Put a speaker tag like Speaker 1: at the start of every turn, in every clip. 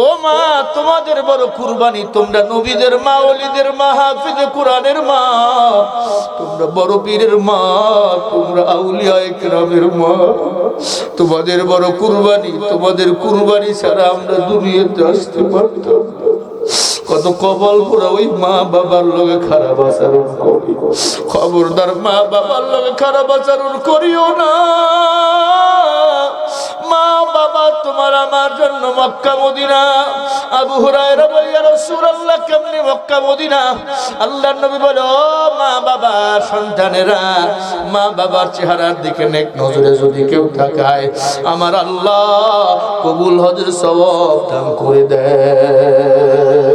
Speaker 1: ও মা, তোমাদের বড় কুরবানি, তোমরা নবীদের মা, ওলিদের মা, হাফিজে কোরআনের মা, তোমরা বড় পীরের মা, তোমরা আউলিয়ায়ে কেরামের মা। তোমাদের বড় কুরবানি, তোমাদের কুরবানি ছাড়া আমরা দুনিয়াতে আসতে পারতাম না। কত কবল পোড়া ওই মা বাবার লগে খারাপ আচরণ করি। খবরদার মা বাবার লগে খারাপ আচরণ করিও না। মা বাবা তোমার আমার জন্য মক্কা মদিনা। আবু হুরায়রা বলে, ইয়া রাসূলুল্লাহ, কেমনে মক্কা মদিনা? আল্লাহর নবী বলে, ও মা বাবা সন্তানেরা, মা বাবার চেহারার দিকে নেক নজরে যদি কেউ তাকায়, আমার আল্লাহ কবুল হজের সওয়াব দান করে দেয়।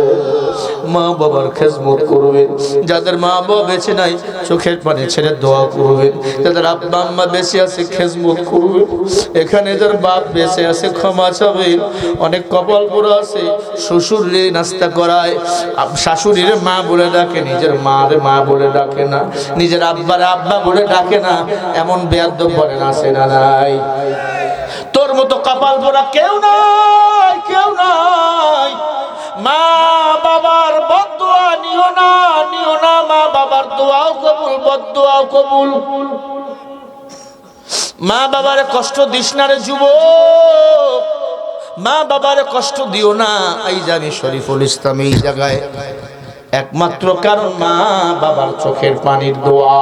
Speaker 1: মা বাবার খেজমত করবেন। যাদের মা বাবা বেঁচে নাই চোখের পানি ছেড়ে দোয়া করবেন। যাদের আব্বা আম্মা বেঁচে আছে খেজমত করবেন। এখানে যার বাপ বেঁচে আছে ক্ষমা চাবেন। অনেক কপাল পোড়া আছে, শ্বশুরে নাস্তা করায়, শাশুড়ির মা বলে ডাকে, নিজের মারে মা বলে ডাকে না, নিজের আব্বারে আব্বা বলে ডাকে না। এমন বেয়াদব বলেন আছে না নাই? তোর মতো কপাল পোড়া কেউ নাই, কেউ নাই। মা বাবার বদদুয়া নিও না, নিও না। মা বাবার দোয়াও কবুল, বদদুয়াও কবুল। মা বাবারে কষ্ট দিস না রে যুবক, মা বাবারে কষ্ট দিও না। এই জানি শরীফুল ইসলাম এই জায়গায় একমাত্র কারণ মা বাবার চোখের পানির দোয়া।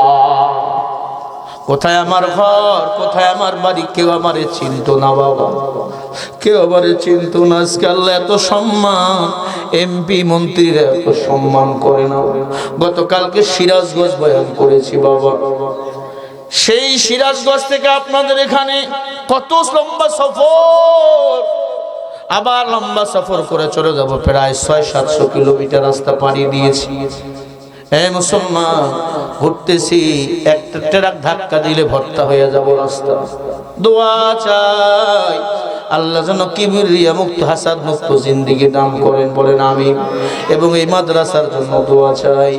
Speaker 1: কোথায় আমার ঘর, কোথায় আমার বাড়ি, কেউ আমারে চিনতো না বাবা, কেউ আমারে চিনতো না। আজকে আল্লাহ এত সম্মান, এমপি মন্ত্রীরা এত সম্মান করে না। গতকালকে সিরাজগঞ্জ বয়ান করেছি বাবা, সেই সিরাজগঞ্জ থেকে আপনাদের এখানে কত লম্বা সফর, আবার লম্বা সফর করে চলে যাব। প্রায় 600-700 কিলোমিটার রাস্তা পাড়ি দিয়েছি। এই মুসলমান, ঘুরতেছি, একটা ট্রাক ধাক্কা দিলে ভর্তা হয়ে যাব রাস্তা। দোয়া চাই আল্লাহ যেন কিবরিয়া মুক্ত, হাসাদ মুক্ত জিন্দেগি দান করেন, বলেন আমিন। এবং এই মাদ্রাসার জন্য দোয়া চাই।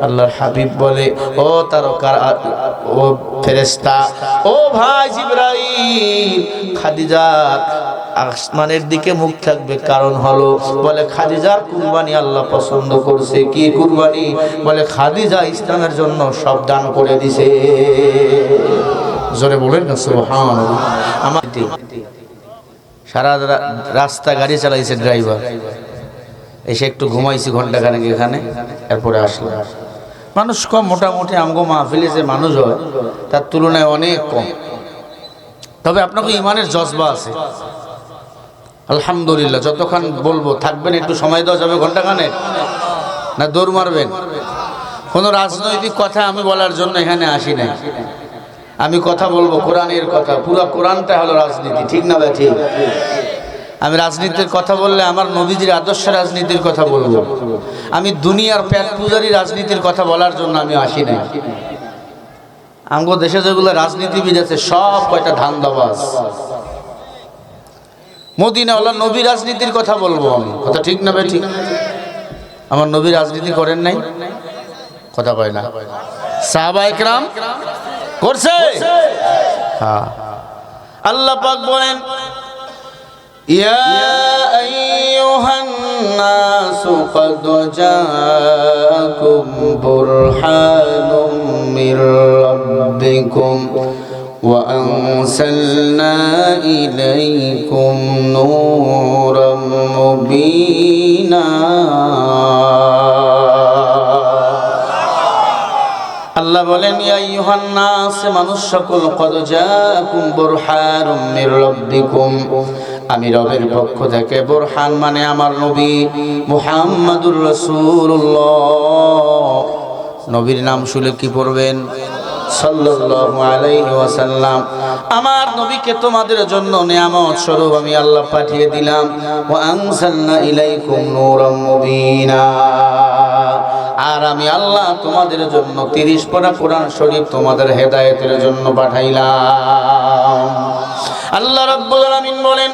Speaker 1: আল্লাহর হাবিব বলে, ও তারকার, ও ফেরেশতা, ও ভাই জিবরাইল, খাদিজার আসমানের দিকে মুখ থাকবে, কারণ হলো বলে খাদিজার কুরবানি আল্লাহ পছন্দ করছে। কি কুরবানি? বলে খাদিজা ইসলামের জন্য সব দান করে দিছে। জোরে বলেন না সুবহানাল্লাহ। আমার সারা রাস্তা গাড়ি চালাইছে ড্রাইভার, এসে একটু ঘুমাইছি ঘন্টাখানেক এখানে, এরপরে আসলাম। মানুষ কম, মোটামুটি আমগো মাহফিলে যে মানুষ হয় তার তুলনায় অনেক কম। তবে আপনাকে ইমানের জজবা আছে আলহামদুলিল্লাহ। যতক্ষণ বলবো থাকবেন, একটু সময় দেওয়া যাবে ঘন্টাখানেক, না দৌড় মারবেন? কোনো রাজনৈতিক কথা আমি বলার জন্য এখানে আসি নাই। আমি কথা বলবো কোরআনের কথা, পুরো কোরআনটা হলো রাজনীতি, ঠিক না ভাই? ঠিক। আমি রাজনীতির কথা বললে আমার নবীজির আদর্শ রাজনীতির কথা বলবো। আমি দুনিয়ার পেট পূজারি রাজনীতির কথা বলার জন্য আমি আসি নাই। আমগো দেশে যেগুলো রাজনীতিবিদ আছে সব কয়টা ধান্দাবাজ। মদিনাওয়ালা নবী রাজনীতির কথা বলবো আমি, কথা ঠিক না ভাই? ঠিক। আমার নবী রাজনীতি করেন নাই, কথা কয় না। সাহাবায়ে কেরাম করছে। হ্যাঁ, আল্লাহ পাক বলেন, ইয়া আইয়ুহান নাসু ক্বাদ জাআকুম বুরহানুম মির রাব্বিকুম ওয়া আনসালনা ইলাইকুম নূরাম মুবিনা। আল্লাহ বলেন, ইয়া আইয়ুহান নাস, মানুষ সকল, ক্বাদ জাআকুম বুরহানুম মির রাব্বিকুম, আমি রবের পক্ষ থেকে, বুরহান মানে আমার নবী মুহাম্মাদুর রাসূলুল্লাহ। নবীর নাম শুনে কি পড়বেন? সাল্লাল্লাহু আলাইহি ওয়াসাল্লাম। আমার নবীকে তোমাদের জন্য নিয়ামত স্বরূপ আমি আল্লাহ পাঠিয়ে দিলাম। ওয়া আনসালনা ইলাইকুম নূরাম মুবিনা। আর আমি আল্লাহ তোমাদের জন্য 30 পারা কোরআন শরীফ তোমাদের হেদায়েতের জন্য পাঠাইলাম। আল্লাহ রাব্বুল আলামিন বলেন,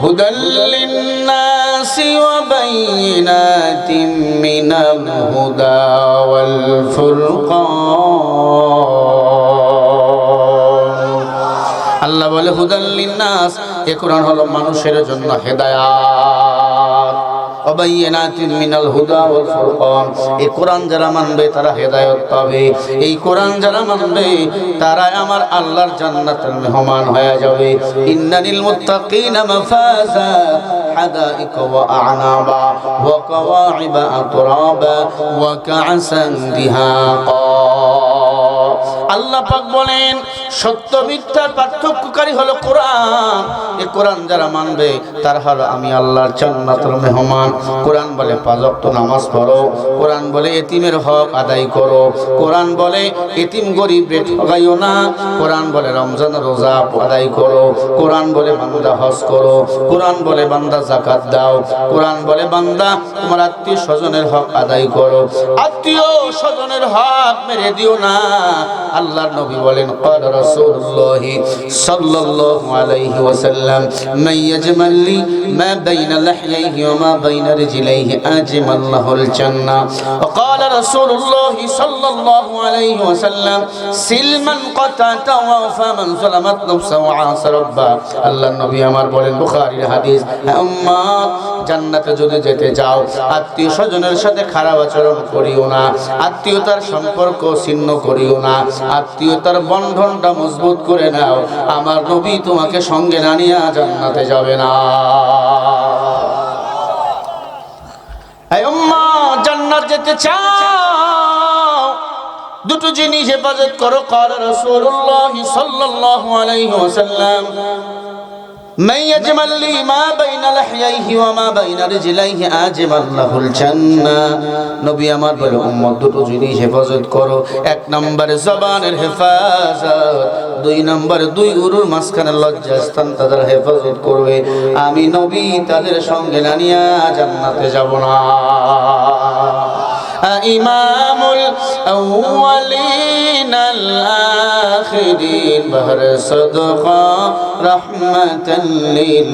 Speaker 1: হুদাল লিন্নাসি ওয়া বাইয়িনাতিম মিনাল হুদা ওয়াল ফুরকান। আল্লাহ বলে হুদাল লিন্নাস, এই কোরআন হলো মানুষের জন্য হেদায়েত। বাবাইয়ানাতিন মিনাল হুদা ওয়াল ফুরকান। এই কোরআন যারা মানবে তারা হেদায়েত পাবে, এই কোরআন যারা মানবে তারা আমার আল্লাহর জান্নাতের মেহমান হয়ে যাবে। ইন্নালিল মুত্তাকিনা মাফাজা হাদাইকা ওয়া আ'নাবা ওয়া কাওয়াইবা আতরাবা ওয়া কা'সান দিহাকা। আল্লাহ পাক বলেন সত্য মিথ্যার পার্থক্যকারী হলো কোরআন। এই কোরআন যারা মানবে তার হলো আমি আল্লাহর জান্নাতের মেহমান। কোরআন বলে 5 ওয়াক্ত নামাজ পড়ো, কোরআন বলে এতিমের হক আদায় করো, কোরআন বলে এতিম গরিবকে ঠকাইও না, কোরআন বলে রমজান রোজা আদায় করো, কোরআন বলে বান্দা হজ করো, কোরআন বলে বান্দা যাকাত দাও, কোরআন বলে বান্দা তোমার আত্মীয় স্বজনের হক আদায় করো, আত্মীয় স্বজনের হক মেরে দিও না। আল্লাহর নবী বলেন ক্বালা রাসূলুল্লাহ সাল্লাল্লাহু আলাইহি ওয়াসাল্লাম মান ইয়াজমালি মা বাইনা লাহইহি ওয়া মা বাইনা রিজলাইহি আজমাল্লাহুল জান্নাহ। ওয়া ক্বালা রাসূলুল্লাহ সাল্লাল্লাহু আলাইহি ওয়াসাল্লাম সিলমান কাতাতা ওয়া ফামান সালামাত নাফসা ওয়া আসা রাব্বা। আল্লাহর নবী আমার বলেন বুখারীর হাদিস, উম্মত জান্নাতে যদি যেতে যাও আত্মীয় স্বজনের সাথে খারাপ আচরণ করিও না, আত্মীয়তার সম্পর্ক ছিন্ন করিও না, আত্মীয়তার বন্ধনটা মজবুত করে নাও। আমার নবী তোমাকে সঙ্গে না নিয়ে জান্নাতে যাবে না। এই উম্মত জান্নাত যেতে চাও দুটো জিনিস হেফাজত করো। ক্বালা রাসূলুল্লাহ সাল্লাল্লাহু আলাইহি ওয়াসাল্লাম মান ইয়াজমালি মা বাইনা লাহইহি ওয়া মা বাইনা রিজলাইহি আজমাল্লাহুল জান্নাহ। নবী আমার বলে উম্মত দুটো জিনিস হেফাজত করো। 1 নম্বরে জবানের হেফাজত, 2 নম্বরে 2 গুরুর মাঝখানে লজ্জাস্থান তাদের হেফাজত করবে। আমি নবী তাদের সঙ্গে না নিয়ে জান্নাতে যাব না। ইমামুল আউয়ালিন আল আখিরিন বাহর সাদকা রাহমাতাল লিল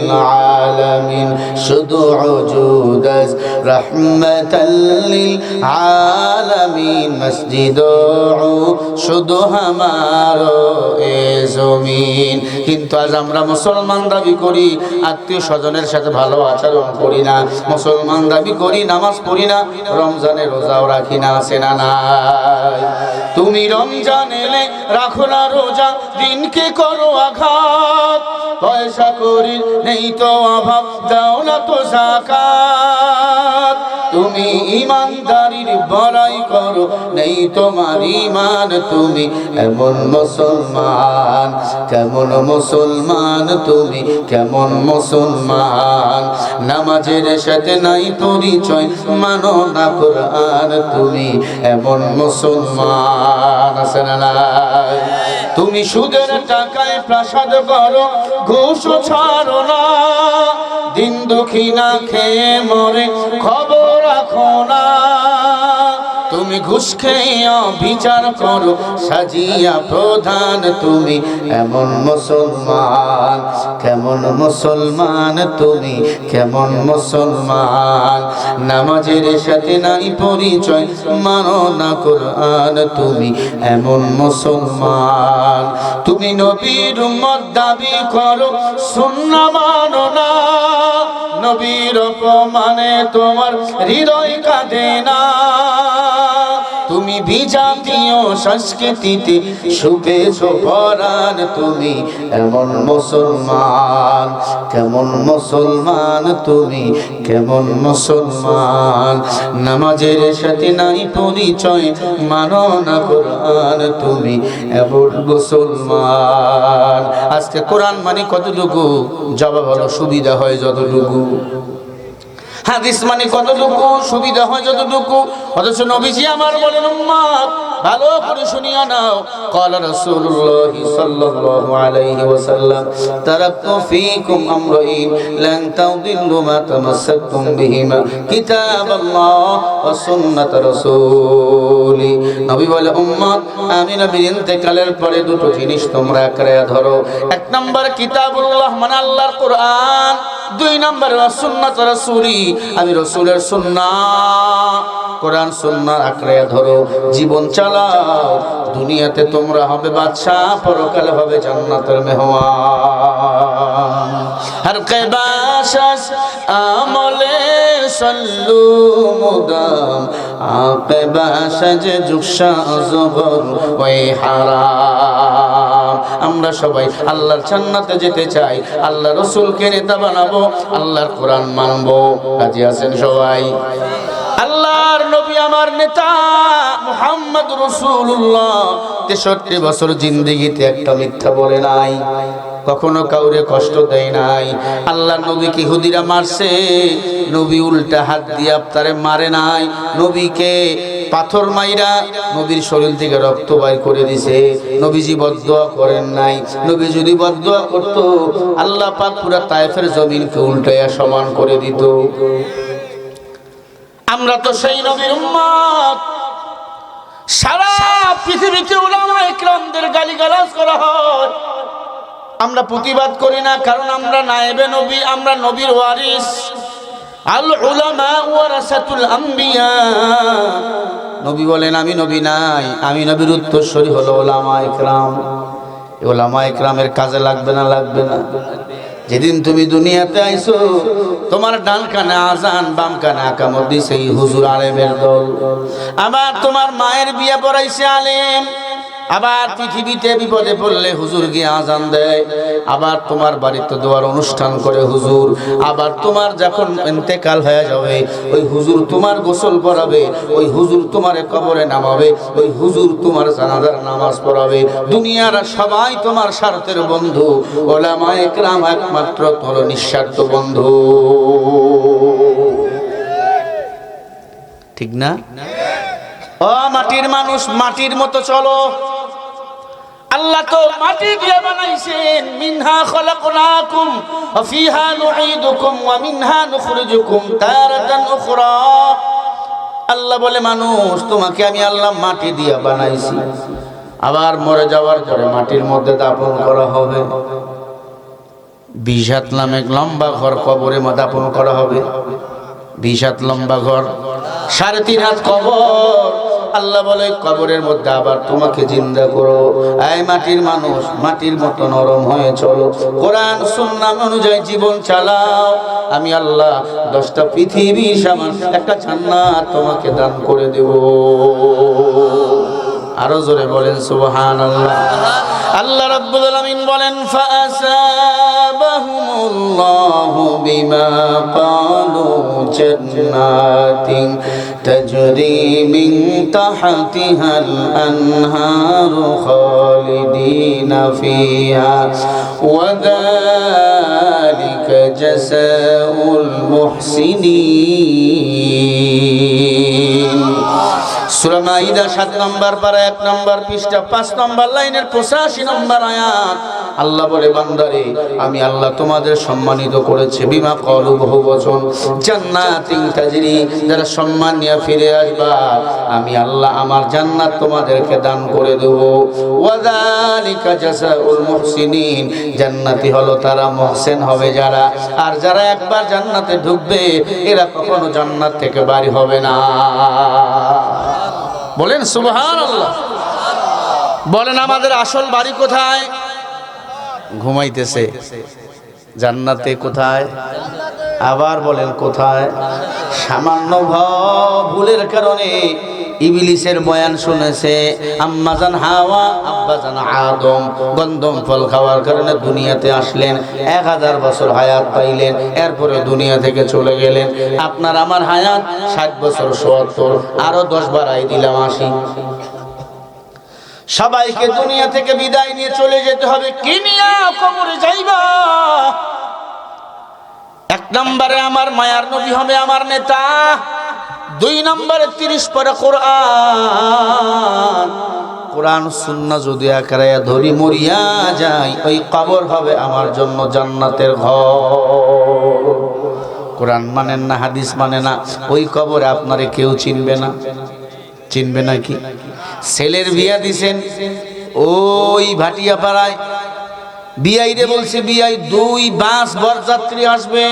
Speaker 1: আলামিন শুধু উজুদ রাহমাতাল লিল আলামিন মসজিদ শুধু হামারো এ জমিন। কিন্তু আজ আমরা মুসলমান দাবি করি আত্মীয় স্বজনের সাথে ভালো আচরণ করি না, মুসলমান দাবি করি নামাজ পড়ি না, রমজানে রোজাও রাখি না, আছে না নাই? তুমি রমজান এলে রাখো না রোজা, দিনকে করো আঘাত, পয়সা করি নেই তো অভাব, দাও না তো যাকাত। তুমি ইমানদারির বড়াই করো নেই তোমার ঈমান, তুমি এমন মুসলমান কেমন মুসলমান, তুমি কেমন মুসলমান। নামাজের সাথে নাই পরিচয়, মানো না কোরআন, তুমি এমন মুসলমান। আছে না নাই? তুমি সুদের টাকায় প্রাসাদ করো, ঘুষ ছাড়ো না, দিন দুঃখী না খেয়ে মরে খবর রাখো না। তুমি ঘুষ খেয়ে বিচার করো সাজিয়া প্রধান, তুমি এমন মুসলমান কেমন মুসলমান, তুমি কেমন মুসলমান। নামাজের সাথে নাই পরিচয়, মানো না কোরআন, তুমি এমন মুসলমান। তুমি নবীর উম্মত দাবি করো, সুন্নাহ মানো না, নবীর অপমানে তোমার হৃদয় কাঁদে না। তুমি বিজাতীয় সংস্কৃতিতে শুভেচ্ছ পরাণ, তুমি এমন মুসলমান কেমন মুসলমান, তুমি কেমন মুসলমান। নামাজের সাথে নাই পরিচয়, মানো না কোরআন, তুমি এমন মুসলমান। আজকে কোরআন মানে কতটুকু? জবাব হলো সুবিধা হয় যতটুকু, হাদিস মানে কতটুকু? সুবিধা হয় যতটুকু। অথচ নবীজি আমার বলেন উম্মত ভালো করে শুনিয়া নাও, ক্বালা রাসূলুল্লাহ সাল্লাল্লাহু আলাইহি ওয়াসাল্লাম তারাকতু ফীকুম আমরাইন লান তাদিল্লু মা তামাসসাকতুম বিহিমা কিতাবাল্লাহ ওয়া সুন্নাত রাসূলি। নবী বলে উম্মত আমি নবীর ইন্তেকালের পরে দুটো জিনিস তোমরা আঁকড়ে ধরো। 1 নম্বর কিতাবুল্লাহ মানে আল্লাহর কোরআন, 2 নম্বর সুন্নাত রাসূলি আমি রাসূলের সুন্নাহ। কোরআন সুন্নাহ আঁকড়ে ধরো, জীবন চালাও, দুনিয়াতে তোমরা হবে বাদশাহ, পরকালে হবে জান্নাতের মেহমান। হর কে বাশাস আমলে সল্লু মুদাম আকিবা সাজজুশা জবর ওই হারাম। আমরা সবাই আল্লাহর জান্নাতে যেতে চাই, আল্লাহ রাসূলকে নেতা বানাবো, আল্লাহর কোরআন মানবো। রাজি আছেন সবাই? আল্লাহর নবী আমার নেতা মুহাম্মদ রাসূলুল্লাহ 63 বছর জিন্দেগিতে একটা মিথ্যা বলে নাই, কখনো কাউরে কষ্ট দেয় নাই। আল্লাহর নবীকে ইহুদিরা মারছে, নবী উল্টা হাত দিয়ে আপনারে মারে নাই। নবীকে পাথর মাইরা নবীর শরীর থেকে রক্ত বাইর করে দিছে, নবীজি বদদুয়া করেন নাই। নবী যদি বদদুয়া করত, আল্লাহ পাক পুরা তায়েফের জমিনকে উল্টাইয়া সমান করে দিত। আমরা তো সেই নবীর উম্মত। সারা পৃথিবীতে উলামায়ে কেরামদের গালিগালাজ করা হয়, আমরা প্রতিবাদ করি না, কারণ আমরা নায়েবে নবী, আমরা নবীর ওয়ারিস। আল উলামা ওয়ারাসাতুল আম্বিয়া। নবী বলেন আমি নবী নাই, আমি নবীর উত্তরসূরি হলো উলামায়ে কেরাম। এই উলামায়ে কেরামের কাজে লাগবে না? লাগবে না? যেদিন তুমি দুনিয়াতে আইছো, তোমার ডান কানে আজান, বাম কানে আকামত দিছে এই হুজুর আলেমের দল। আবার তোমার মায়ের বিয়ে পড়াইছে আলেম। আবার পৃথিবীতে বিপদে পড়লে হুজুর গিয়ে আজান দেয়। আবার তোমার বাড়িতে দোয়ার অনুষ্ঠান করে হুজুর। আবার তোমার যখন ইন্তেকাল হয়ে যাবে, ওই হুজুর তোমার গোসল করাবে, ওই হুজুর তোমার কবরে নামাবে, ওই হুজুর তোমার জানাজার নামাজ পড়াবে। দুনিয়ার সবাই তোমার স্বার্থের বন্ধু, উলামায়ে কেরাম একমাত্র তোর নিঃস্বার্থ বন্ধু। ঠিক না? ও মাটির মানুষ, মাটির মতো চলো। আল্লাহ তো মাটি দিয়ে বানাইছেন। মিনহা খলাকনাকুম ওয়া ফিহা নুঈদুকুম ওয়া মিনহা নুখরিজুকুম তারাতান উখরা। আল্লাহ বলে মানুষ তোমাকে আমি আল্লাহ মাটি দিয়ে বানাইছি, আবার মরে যাওয়ার পরে মাটির মধ্যে দাফন করা হবে। 20 হাত নামে লম্বা ঘর কবরে দাফন করা হবে। 20 হাত লম্বা ঘর, 3.5 হাত কবর। আল্লাহ বলে কবরের মধ্যে আবার তোমাকে জিন্দা করো। এই মাটির মানুষ, মাটির মতো নরম হয়ে চলো, কোরআন সুন্নাহ অনুযায়ী জীবন চালাও। আমি আল্লাহ 10টা পৃথিবী সমান একটা জান্নাত তোমাকে দান করে দেব। আরো জোরে বলেন সুবহানাল্লাহ। আল্লাহ রাব্বুল আলামিন বলেন ফাআসাবাহুমুল্লাহু বিমা ক্বালু জান্নাতিন তাজরি মিন তাহতিহাল আনহারু খালিদিনা ফিহা ওয়া যালিকা জাযাউল মুহসিনিন। সূরা মাইদা 7 নম্বর পারা 1 নম্বর পৃষ্ঠা 5 নম্বর লাইনের 85 নম্বর আয়াত। আল্লাহ বলে বান্দারে আমি আল্লাহ তোমাদের সম্মানিত করেছে। বিমা ক্বালু বহু বচন, জান্নাতিন তাজরি, যারা সম্মান নিয়ে ফিরে আসবা আমি আল্লাহ আমার জান্নাত তোমাদেরকে দান করে দেব। ওয়া যালিকা জাযাউল মুহসিনিন, জান্নাতি হলো তারা, মুহসিন হবে যারা। আর যারা একবার জান্নাতে ঢুকবে এরা কখনো জান্নাত থেকে বাড়ি হবে না। বলেন সুবহানাল্লাহ। বলেন আমাদের আসল বাড়ি কোথায়? ঘুমাইতেছে। জান্নাতে কোথায়? আবার বলেন কোথায়? সামান্য ভুলের কারণে ইবলিসের বয়ান শুনেছে। আম্মাজান হাওয়া, আব্বাজান আদম গন্ধম ফল খাওয়ার কারণে দুনিয়াতে আসলেন, 1000 বছর হায়াত পাইলেন, এরপরে দুনিয়া থেকে চলে গেলেন। আপনার আমার হায়াত 60 বছর 70, আরো 10 বাড়াই দিলাম 80। সবাইকে দুনিয়া থেকে বিদায় নিয়ে চলে যেতে হবে। কি নিয়া কবরে যাইবা? 1 নম্বরে আমার মায়ার নবী হবে আমার নেতা। 2 নম্বরে 30 পরে কোরআন। কোরআন সুন্নাহ যদি আকারায়া ধরি মরিয়া যায়, ওই কবর হবে আমার জন্য জান্নাতের ঘর। কোরআন মানেন না, হাদিস মানে না, ওই কবরে আপনারে কেউ চিনবে না। চিনবে নাকি? ছেলের বিয়া দিছেন ওই ভাটিয়া পাড়ায়, বিয়াইরে বলছে বিয়াই 2 বাস বরযাত্রী আসবে,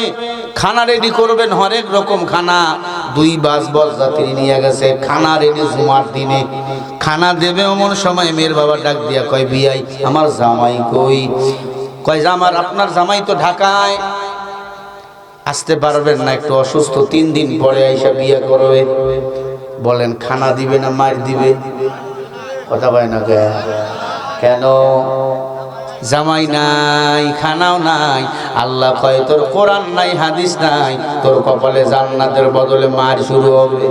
Speaker 1: খানা রেডি করবেন, হরেক রকম খানা। 2 বাস বরযাত্রী নিয়ে গেছে, খানা রেডি জুমার দিনে। খানা দেবে এমন সময় মেয়ের বাবা ডাক দিয়া কয় বিয়াই আমার জামাই কই? কয় জামার আপনার জামাই তো ঢাকায়। আসতে পারবেন না, একটু অসুস্থ, 3 দিন পরে আইসা বিয়ে করবে। বলেন খানা দিবে না মার দিবে? কথা বলে না কেন? জামাই নাই, খানাও নাই। আল্লাহ কয় তোর কোরআন নাই, হাদিস নাই, তোর কপালে জান্নাতের বদলে মার শুরু হবে।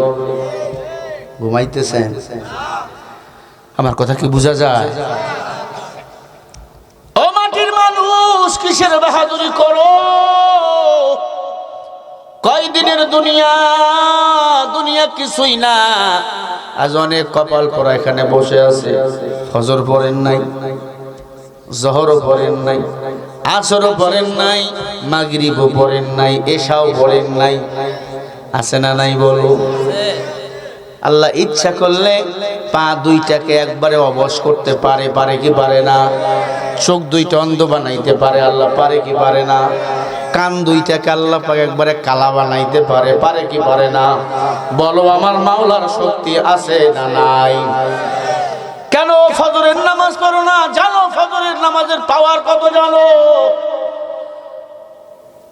Speaker 1: ঘুমাইতেছেন? আমার কথা কি বোঝা যায়? ও মাটির মানুষ, কিসের বাহাদুরি করো? কয়দিনের দুনিয়া, দুনিয়া কিছুই না। আজ অনেক কপাল পরা এখানে বসে আছে, ফজর পড়েন নাই, জহরও পড়েন নাই, আসরও পড়েন নাই, মাগরিবও পড়েন নাই, এশাও পড়েন নাই। আছে না নাই বলো? আল্লাহ ইচ্ছা করলে পা দুইটাকে একবারে অবশ করতে পারে, পারে কি পারে না? চোখ দুইটা অন্ধ বানাইতে পারে, আল্লাহ পারে কি পারে না? কান দুইটাকে আল্লাহ পাক একবারে কালা বানাইতে পারে, পারে কি পারে না? বলো আমার মাওলার শক্তি আছে না নাই? কেন ফজরের নামাজ পড়ো না? জানো ফজরের নামাজের পাওয়ার কত? জানো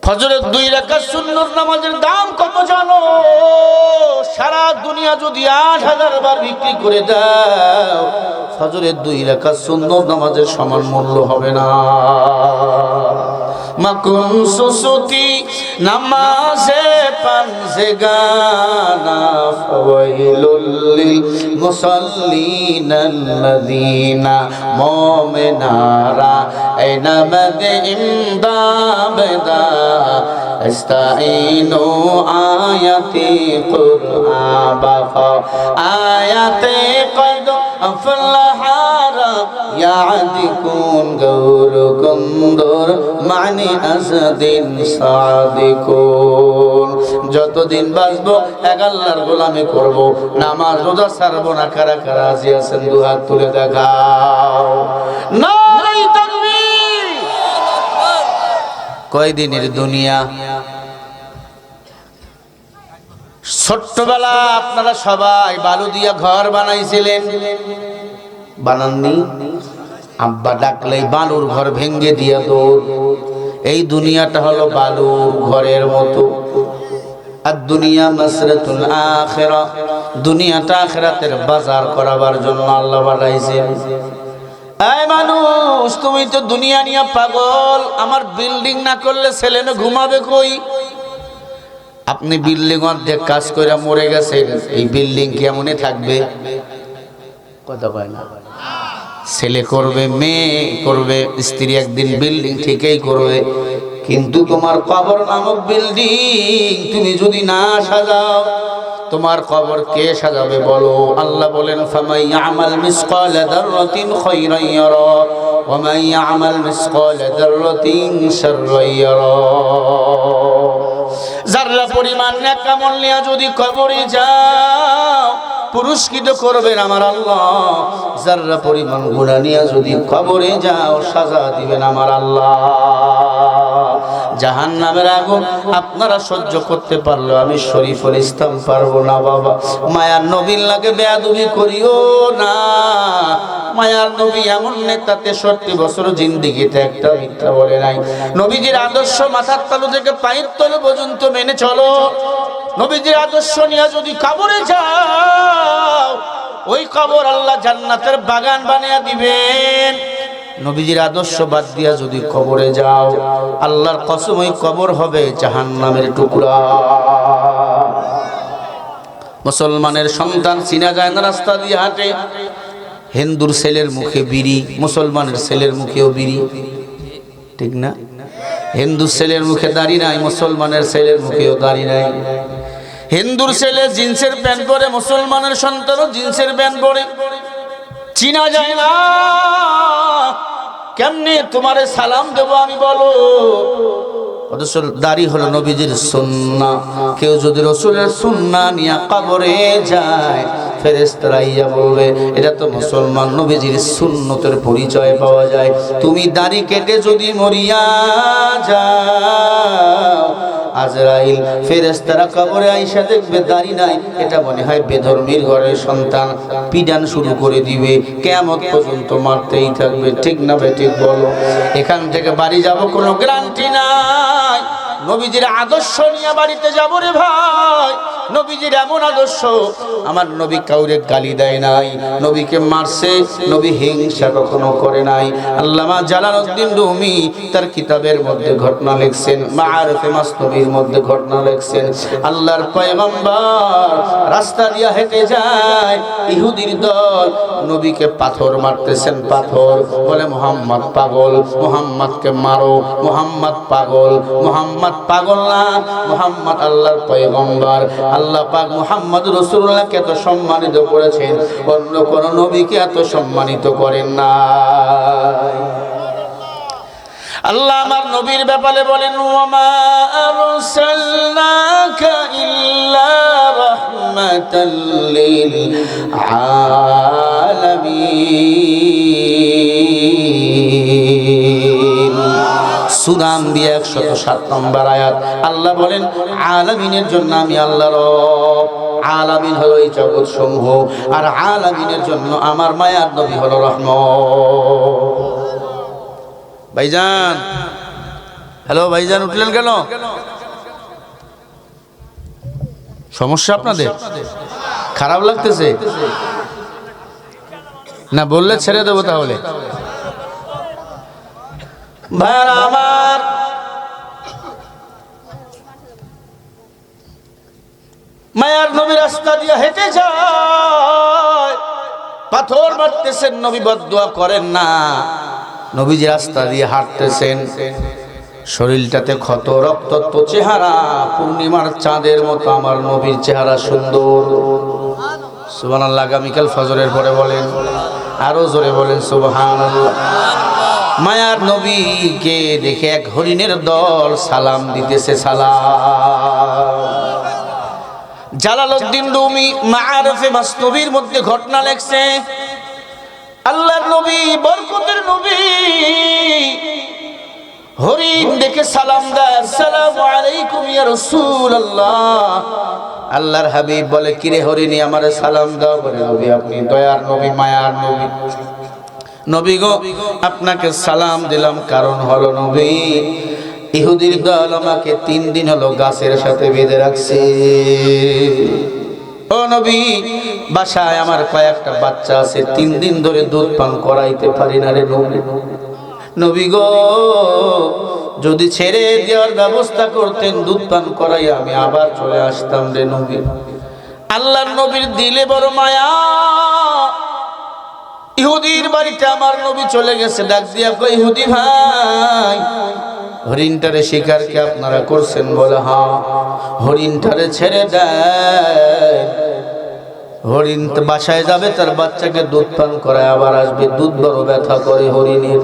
Speaker 1: ফজরের 2 রাকাত সুন্নত নামাজের দাম কত? জানো সারা দুনিয়া যদি 8000 বার বিক্রি করে দাও, ফজরের 2 রাকাত সুন্নত নামাজের সমান মূল্য হবে না। মাকুন সুসুতি নামাজে পানজেগানা ফাওয়াইলুল লিল মুসাল্লিন আল্লাযিনা মুমিনারা আইনা মাদে ইমদাবদা ইস্তাইনু আয়াতি কুরআন বাফা আয়াতে কদ আফলাহারা ইয়াদিকুন গৌরকুন্দর মানি আসাদিন সাদিকুন। যতদিন বাঁচবো এক আল্লাহর গোলামি করব, নামাজ রোজা ছাড়বো না। কারা কারা রাজি আছেন? 2 হাত তুলে দেখাও। নারে তাকবীর! কয়দিনের দুনিয়া। ছোট্টবেলা আপনারা সবাই বালু দিয়া ঘর বানাইছিলেন, বানাননি? আব্বা ডাকলেই বালুর ঘর ভেঙ্গে দিয়া দৌড়। এই দুনিয়াটা হলো বালুর ঘরের মতো। আর দুনিয়া মাসরাতুল আখিরা, দুনিয়াটা আখিরাতের বাজার করাবার জন্য আল্লাহ বানাইছেন। এই মানুষ, তুমি তো দুনিয়া নিয়ে পাগল। আমার বিল্ডিং না করলে ছেলে মেয়ে ঘুমাবে কই? আপনি বিল্ডিং অর্ধেক কাজ করে মরে গেছেন, এই বিল্ডিং কেমনে থাকবে? কথা কয় না? ছেলে করবে, মেয়ে করবে, স্ত্রী একদিন বিল্ডিং ঠিকই করবে, কিন্তু তোমার কবর নামক বিল্ডিং তুমি যদি না সাজাও, তোমার কবর কে সাজাবে বলো? আল্লাহ বলেন ফামাই ইয়ামাল মিসকালা যাররাতিন খায়রান ইয়ারা ওয়া মান ইয়ামাল মিসকালা যাররাতিন শাররান ইয়ারা। যারা পরিমাণ নেক আমল নিয়ে যদি কবরে যাও, পুরস্কৃত করবেন আমার আল্লাহ। যারা পরিমাণ গুনাহ নিয়ে যদি কবরে যাও, সাজা দিবেন আমার আল্লাহ। জাহান্নামের আগুন আপনারা সহ্য করতে পারলো, আমি শরীফুল ইসলাম পারবো না বাবা। মায়ার নবীর লাগে বেয়াদবি করিও না। মায়ার নবী এমন নেতা, 63 বছর জিন্দেগিতে একটা মিথ্যা বলে নাই। নবীজির আদর্শ মাথার তালু থেকে পায়ের তলু পর্যন্ত মেনে চলো। নবীজির আদর্শ নিয়ে যদি কবরে যাও, ওই কবর আল্লাহ জান্নাতের বাগান বানিয়ে দিবেন। নবীজির আদর্শ বাদ দিয়া যদি কবরে যাও, আল্লাহর কসম ওই কবর হবে জাহান্নামের টুকরা। মুসলমানের সন্তান চিনা যায় না, রাস্তা দিয়ে হাঁটে। হিন্দুর ছেলের মুখে বিড়ি, মুসলমানের ছেলের মুখেও বিড়ি, ঠিক না? হিন্দুর ছেলের মুখে দাড়ি নাই, মুসলমানের ছেলের মুখেও দাড়ি নাই। হিন্দুর ছেলে জিন্সের প্যান্ট পরে, মুসলমানের সন্তানও জিন্সের প্যান্ট পরে। চিনা যায় না, কেমনে তোমারে সালাম দেবো আমি বলো? অথচ দাড়ি হলো নবীজির সুন্নাহ। কেউ যদি রাসূলের সুন্নাহ নিয়ে কবরে যায়, ফেরেশতারা ইয়া বলবে এটা তো মুসলমান, নবীজির সুন্নতের পরিচয় পাওয়া যায়। তুমি দাড়ি কেটে যদি মরিয়া যাও, আজরাইল ফেরেশতারা কবরে আইসা দেখবে দাড়ি নাই, এটা মনে হয় বেধর্মীর ঘরের সন্তান, পিডান শুরু করে দিবে, কিয়ামত পর্যন্ত মারতেই থাকবে। ঠিক না বে ঠিক বলো? এখান থেকে বাড়ি যাব কোনো গ্যারান্টি নাই। নবীজির আদর্শ নিয়ে বাড়িতে যাব রে ভাই। নবীজির এমন আদর্শ, আমার নবী কাউরে গালি দেয় নাই, নবীকে মারছে, নবী হিংসা কখনো করে নাই। আল্লামা জালালউদ্দিন রুমি তার কিতাবের মধ্যে ঘটনা লিখছেন, মাআরিফে মাসনবীর মধ্যে ঘটনা লিখছেন। আল্লাহর পয়গম্বর রাস্তা দিয়ে হেঁটে যায়, ইহুদির দল নবীকে পাথর মারতেছেন, পাথর বলে মুহাম্মদ পাগল, মুহাম্মদকে মারো, মুহাম্মদ পাগল, মুহাম্মদ পাগল না, মুহাম্মদ আল্লাহর পয়গম্বর। আল্লাহ পাক মুহাম্মদ রাসূলুল্লাহকে এত সম্মানিত করেছেন, অন্য কোন নবীকে এত সম্মানিত করেন না। আল্লাহ আমার নবীর ব্যাপারে বলেন, ওয়ামা আরসালনাকা ইল্লা রাহমাতাল লিল আলামিন। সূরা আম্বিয়া 107 নম্বর আয়াত। আল্লাহ বলেন আলামিনের জন্য আমি আল্লাহ রব। আলামিন হলো এই জগৎ সমূহ, আর আলামিনের জন্য আমার মায়ার নবী হলো রহমত। ভাইজান, হ্যালো ভাইজান, উঠলেন কেন? সমস্যা আপনাদের? খারাপ লাগতেছে না? বললে ছেড়ে দেবো তাহলে। ভাইরা আমার, মায়ার নবী রাস্তা দিয়ে হেঁটে যায়, পাথর মারতেছেন, নবী বদদুয়া করেন না। নবীজি রাস্তা দিয়ে হাঁটতেছেন, শরীরটাতে ক্ষত, রক্তাক্ত চেহারা, পূর্ণিমার চাঁদের মতো আমার নবীর চেহারা সুন্দর। সুবহানাল্লাহ। আগামীকাল ফজরের পরে বলেন, আরো জোরে বলেন সুবহানাল্লাহ। মায়ার নবীকে দেখে এক হরিণের দল সালাম দিতেছে, সালাম। জালালউদ্দিন রুমি মাআরিফে মাসনবীর মধ্যে ঘটনা লেখছে, আল্লাহর নবী, বরকতের নবী, হরিণ দেখে সালাম দেয়, আসসালামু আলাইকুম ইয়া রাসূলুল্লাহ। আল্লাহর হাবিব বলে, কিরে হরিণী আমারে সালাম দাও। বলে, নবী আপনি দয়ার নবী, মায়ার নবী। নবী গো, আপনাকে সালাম দিলাম, কারণ হলো নবী, ইহুদির দল আমাকে 3 দিন হলো গাছের সাথে বেঁধে রাখছে। ও নবী, বাসায় আমার কয়েকটা বাচ্চা আছে, 3 দিন ধরে দুধ পান করাইতে পারি না রে নবী। নবী গো, যদি ছেড়ে দেওয়ার ব্যবস্থা করতেন, দুধ পান করাই আমি আবার চলে আসতাম রে নবী। আল্লাহর নবীর দিলে বড় মায়া। ইহুদির বাড়িতে আমার নবী চলে গেছে, ডাক দিয়া কই, ইহুদি ভাই, হরিণটারে শিকারকে আপনারা করছেন? বলে হ্যাঁ। হরিণটারে ছেড়ে দেয়, হরিণ বাসায় যাবে, তার বাচ্চাকে দুধ পান করায় আবার আসবে, দুধ বড় ব্যথা করে হরিণের।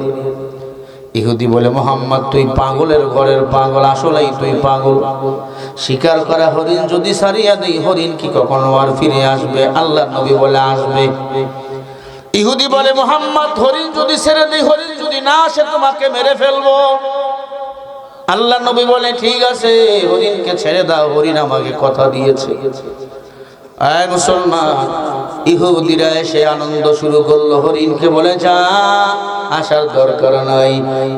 Speaker 1: ইহুদি বলে, মুহাম্মদ তুই পাগলের ঘরের পাগল, আসলেই তুই পাগল। শিকার করা হরিণ যদি ছাড়িয়া দেই, হরিণ কি কখনো আর ফিরে আসবে? আল্লাহর নবী বলে, আসবে। ইহুদি বলে, মুহাম্মদ হরিণ যদি ছেড়ে দেই, হরিণ যদি না আসে, তোমাকে মেরে ফেলবো। আল্লাহ নবী বলে, ঠিক আছে, হরিণকে ছেড়ে দাও, হরিণ আমাকে কথা দিয়েছে। আয় মুসলমান, ইহুদিরা এসে আনন্দ শুরু করলো, হরিণকে বলে, যা, আসার দরকার নাই।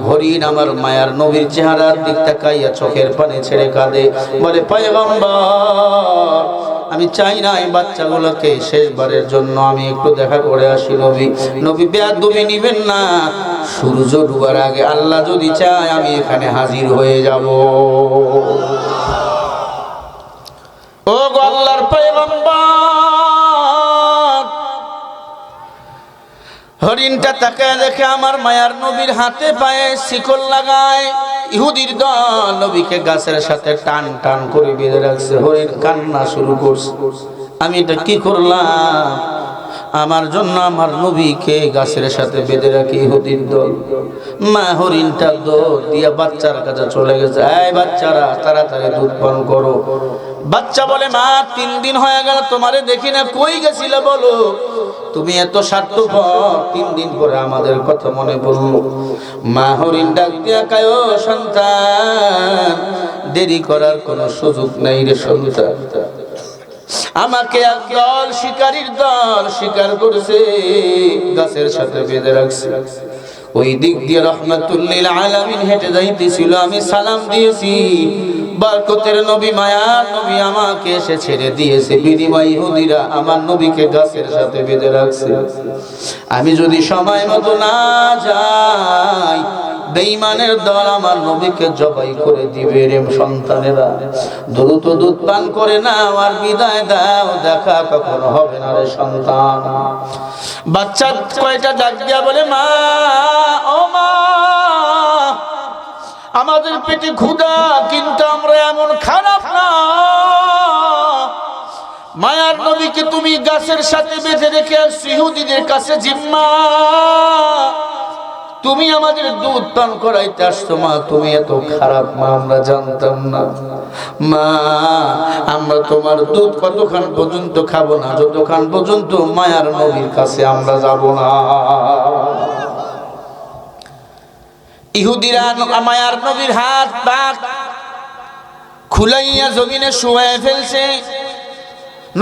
Speaker 1: হরিণ আমার মায়ার নবীর চেহারার দিক তাকাইয়া চোখের পানি ছেড়ে কাঁদে, বলে, পয়গম্বর, আমি চাই না এই বাচ্চাগুলোকে শেষবারের জন্য আমি একটু দেখা করে আসি নবী। নবী বেয়াদবি নিবেন না, সূর্য ডুবার আগে আল্লাহ যদি চায় আমি এখানে হাজির হয়ে যাব। ও গো আল্লাহর পয়গম্বর, হরিণটা তাকায় দেখে আমার মায়ার নবীর হাতে পায়ে শিকল লাগায়। ইহুদির দল নবীকে গাছের সাথে টান টান করে বেঁধে রাখছে। হরিণ কান্না শুরু করছে, আমি এটা কি করলাম? আমার জন্য আমার নবীকে গাছের সাথে বেঁধে রাখি ইহুদির দল। মা হরিণটা দৌড় দিয়া বাচ্চার কাছে চলে গেছে, এই বাচ্চারা তাড়াতাড়ি দুধ পান করো। বাচ্চা বলে, মা 3 দিন হয়ে গেল তোমারে দেখি না, কই গেছিলে বলো? তুমি এত স্বার্থপর, 3 দিন পরে আমাদের কথা মনে পড়লো। মা হরিণ ডাক দিয়া কয়, ও সন্তান, দেরি করার কোনো সুযোগ নাই রে সন্তান। আমাকে একদল শিকারীর দল শিকার করেছে, গাছের সাথে বেঁধে রাখছে। ওই দিক দিয়ে রাহমাতুল লিল আলামিন হেঁটে যাইতেছিল, আমি সালাম দিয়েছি, বরকতের নবী মায়ার নবী আমাকে এসে ছেড়ে দিয়েছে, বিনিময় ইহুদিরা আমার নবীকে গাছের সাথে বেঁধে রাখছে। আমি যদি সময় মতো না যাই, বেঈমানের দল আমার নবীকে জবাই করে দিবে। রে সন্তানেরা, দ্রুত দুধ পান করে না, আর বিদায় দাও, দেখা কখনো হবে না রে সন্তান। বাচ্চা কয়টা ডাক দিয়া বলে, মা ও মা, আমাদের পেটে ক্ষুধা, কিন্তু আমরা এমন খারাপ না। মায়ার নবীকে তুমি গাছের সাথে বেঁধে রেখে আসছো, ইহুদীদের কাছে জিম্মা, তুমি আমাদের দুধ পান করাইতে আসছো। মা তুমি এত খারাপ মা, আমরা জানতাম না। মা আমরা তোমার দুধ কতক্ষণ পর্যন্ত খাবো না, যতক্ষণ পর্যন্ত মায়ার নবীর কাছে আমরা যাব না। ইহুদিরা মায়ার নবীর হাত পা খুলাইয়া জমিনে শুয়ে ফেলছে।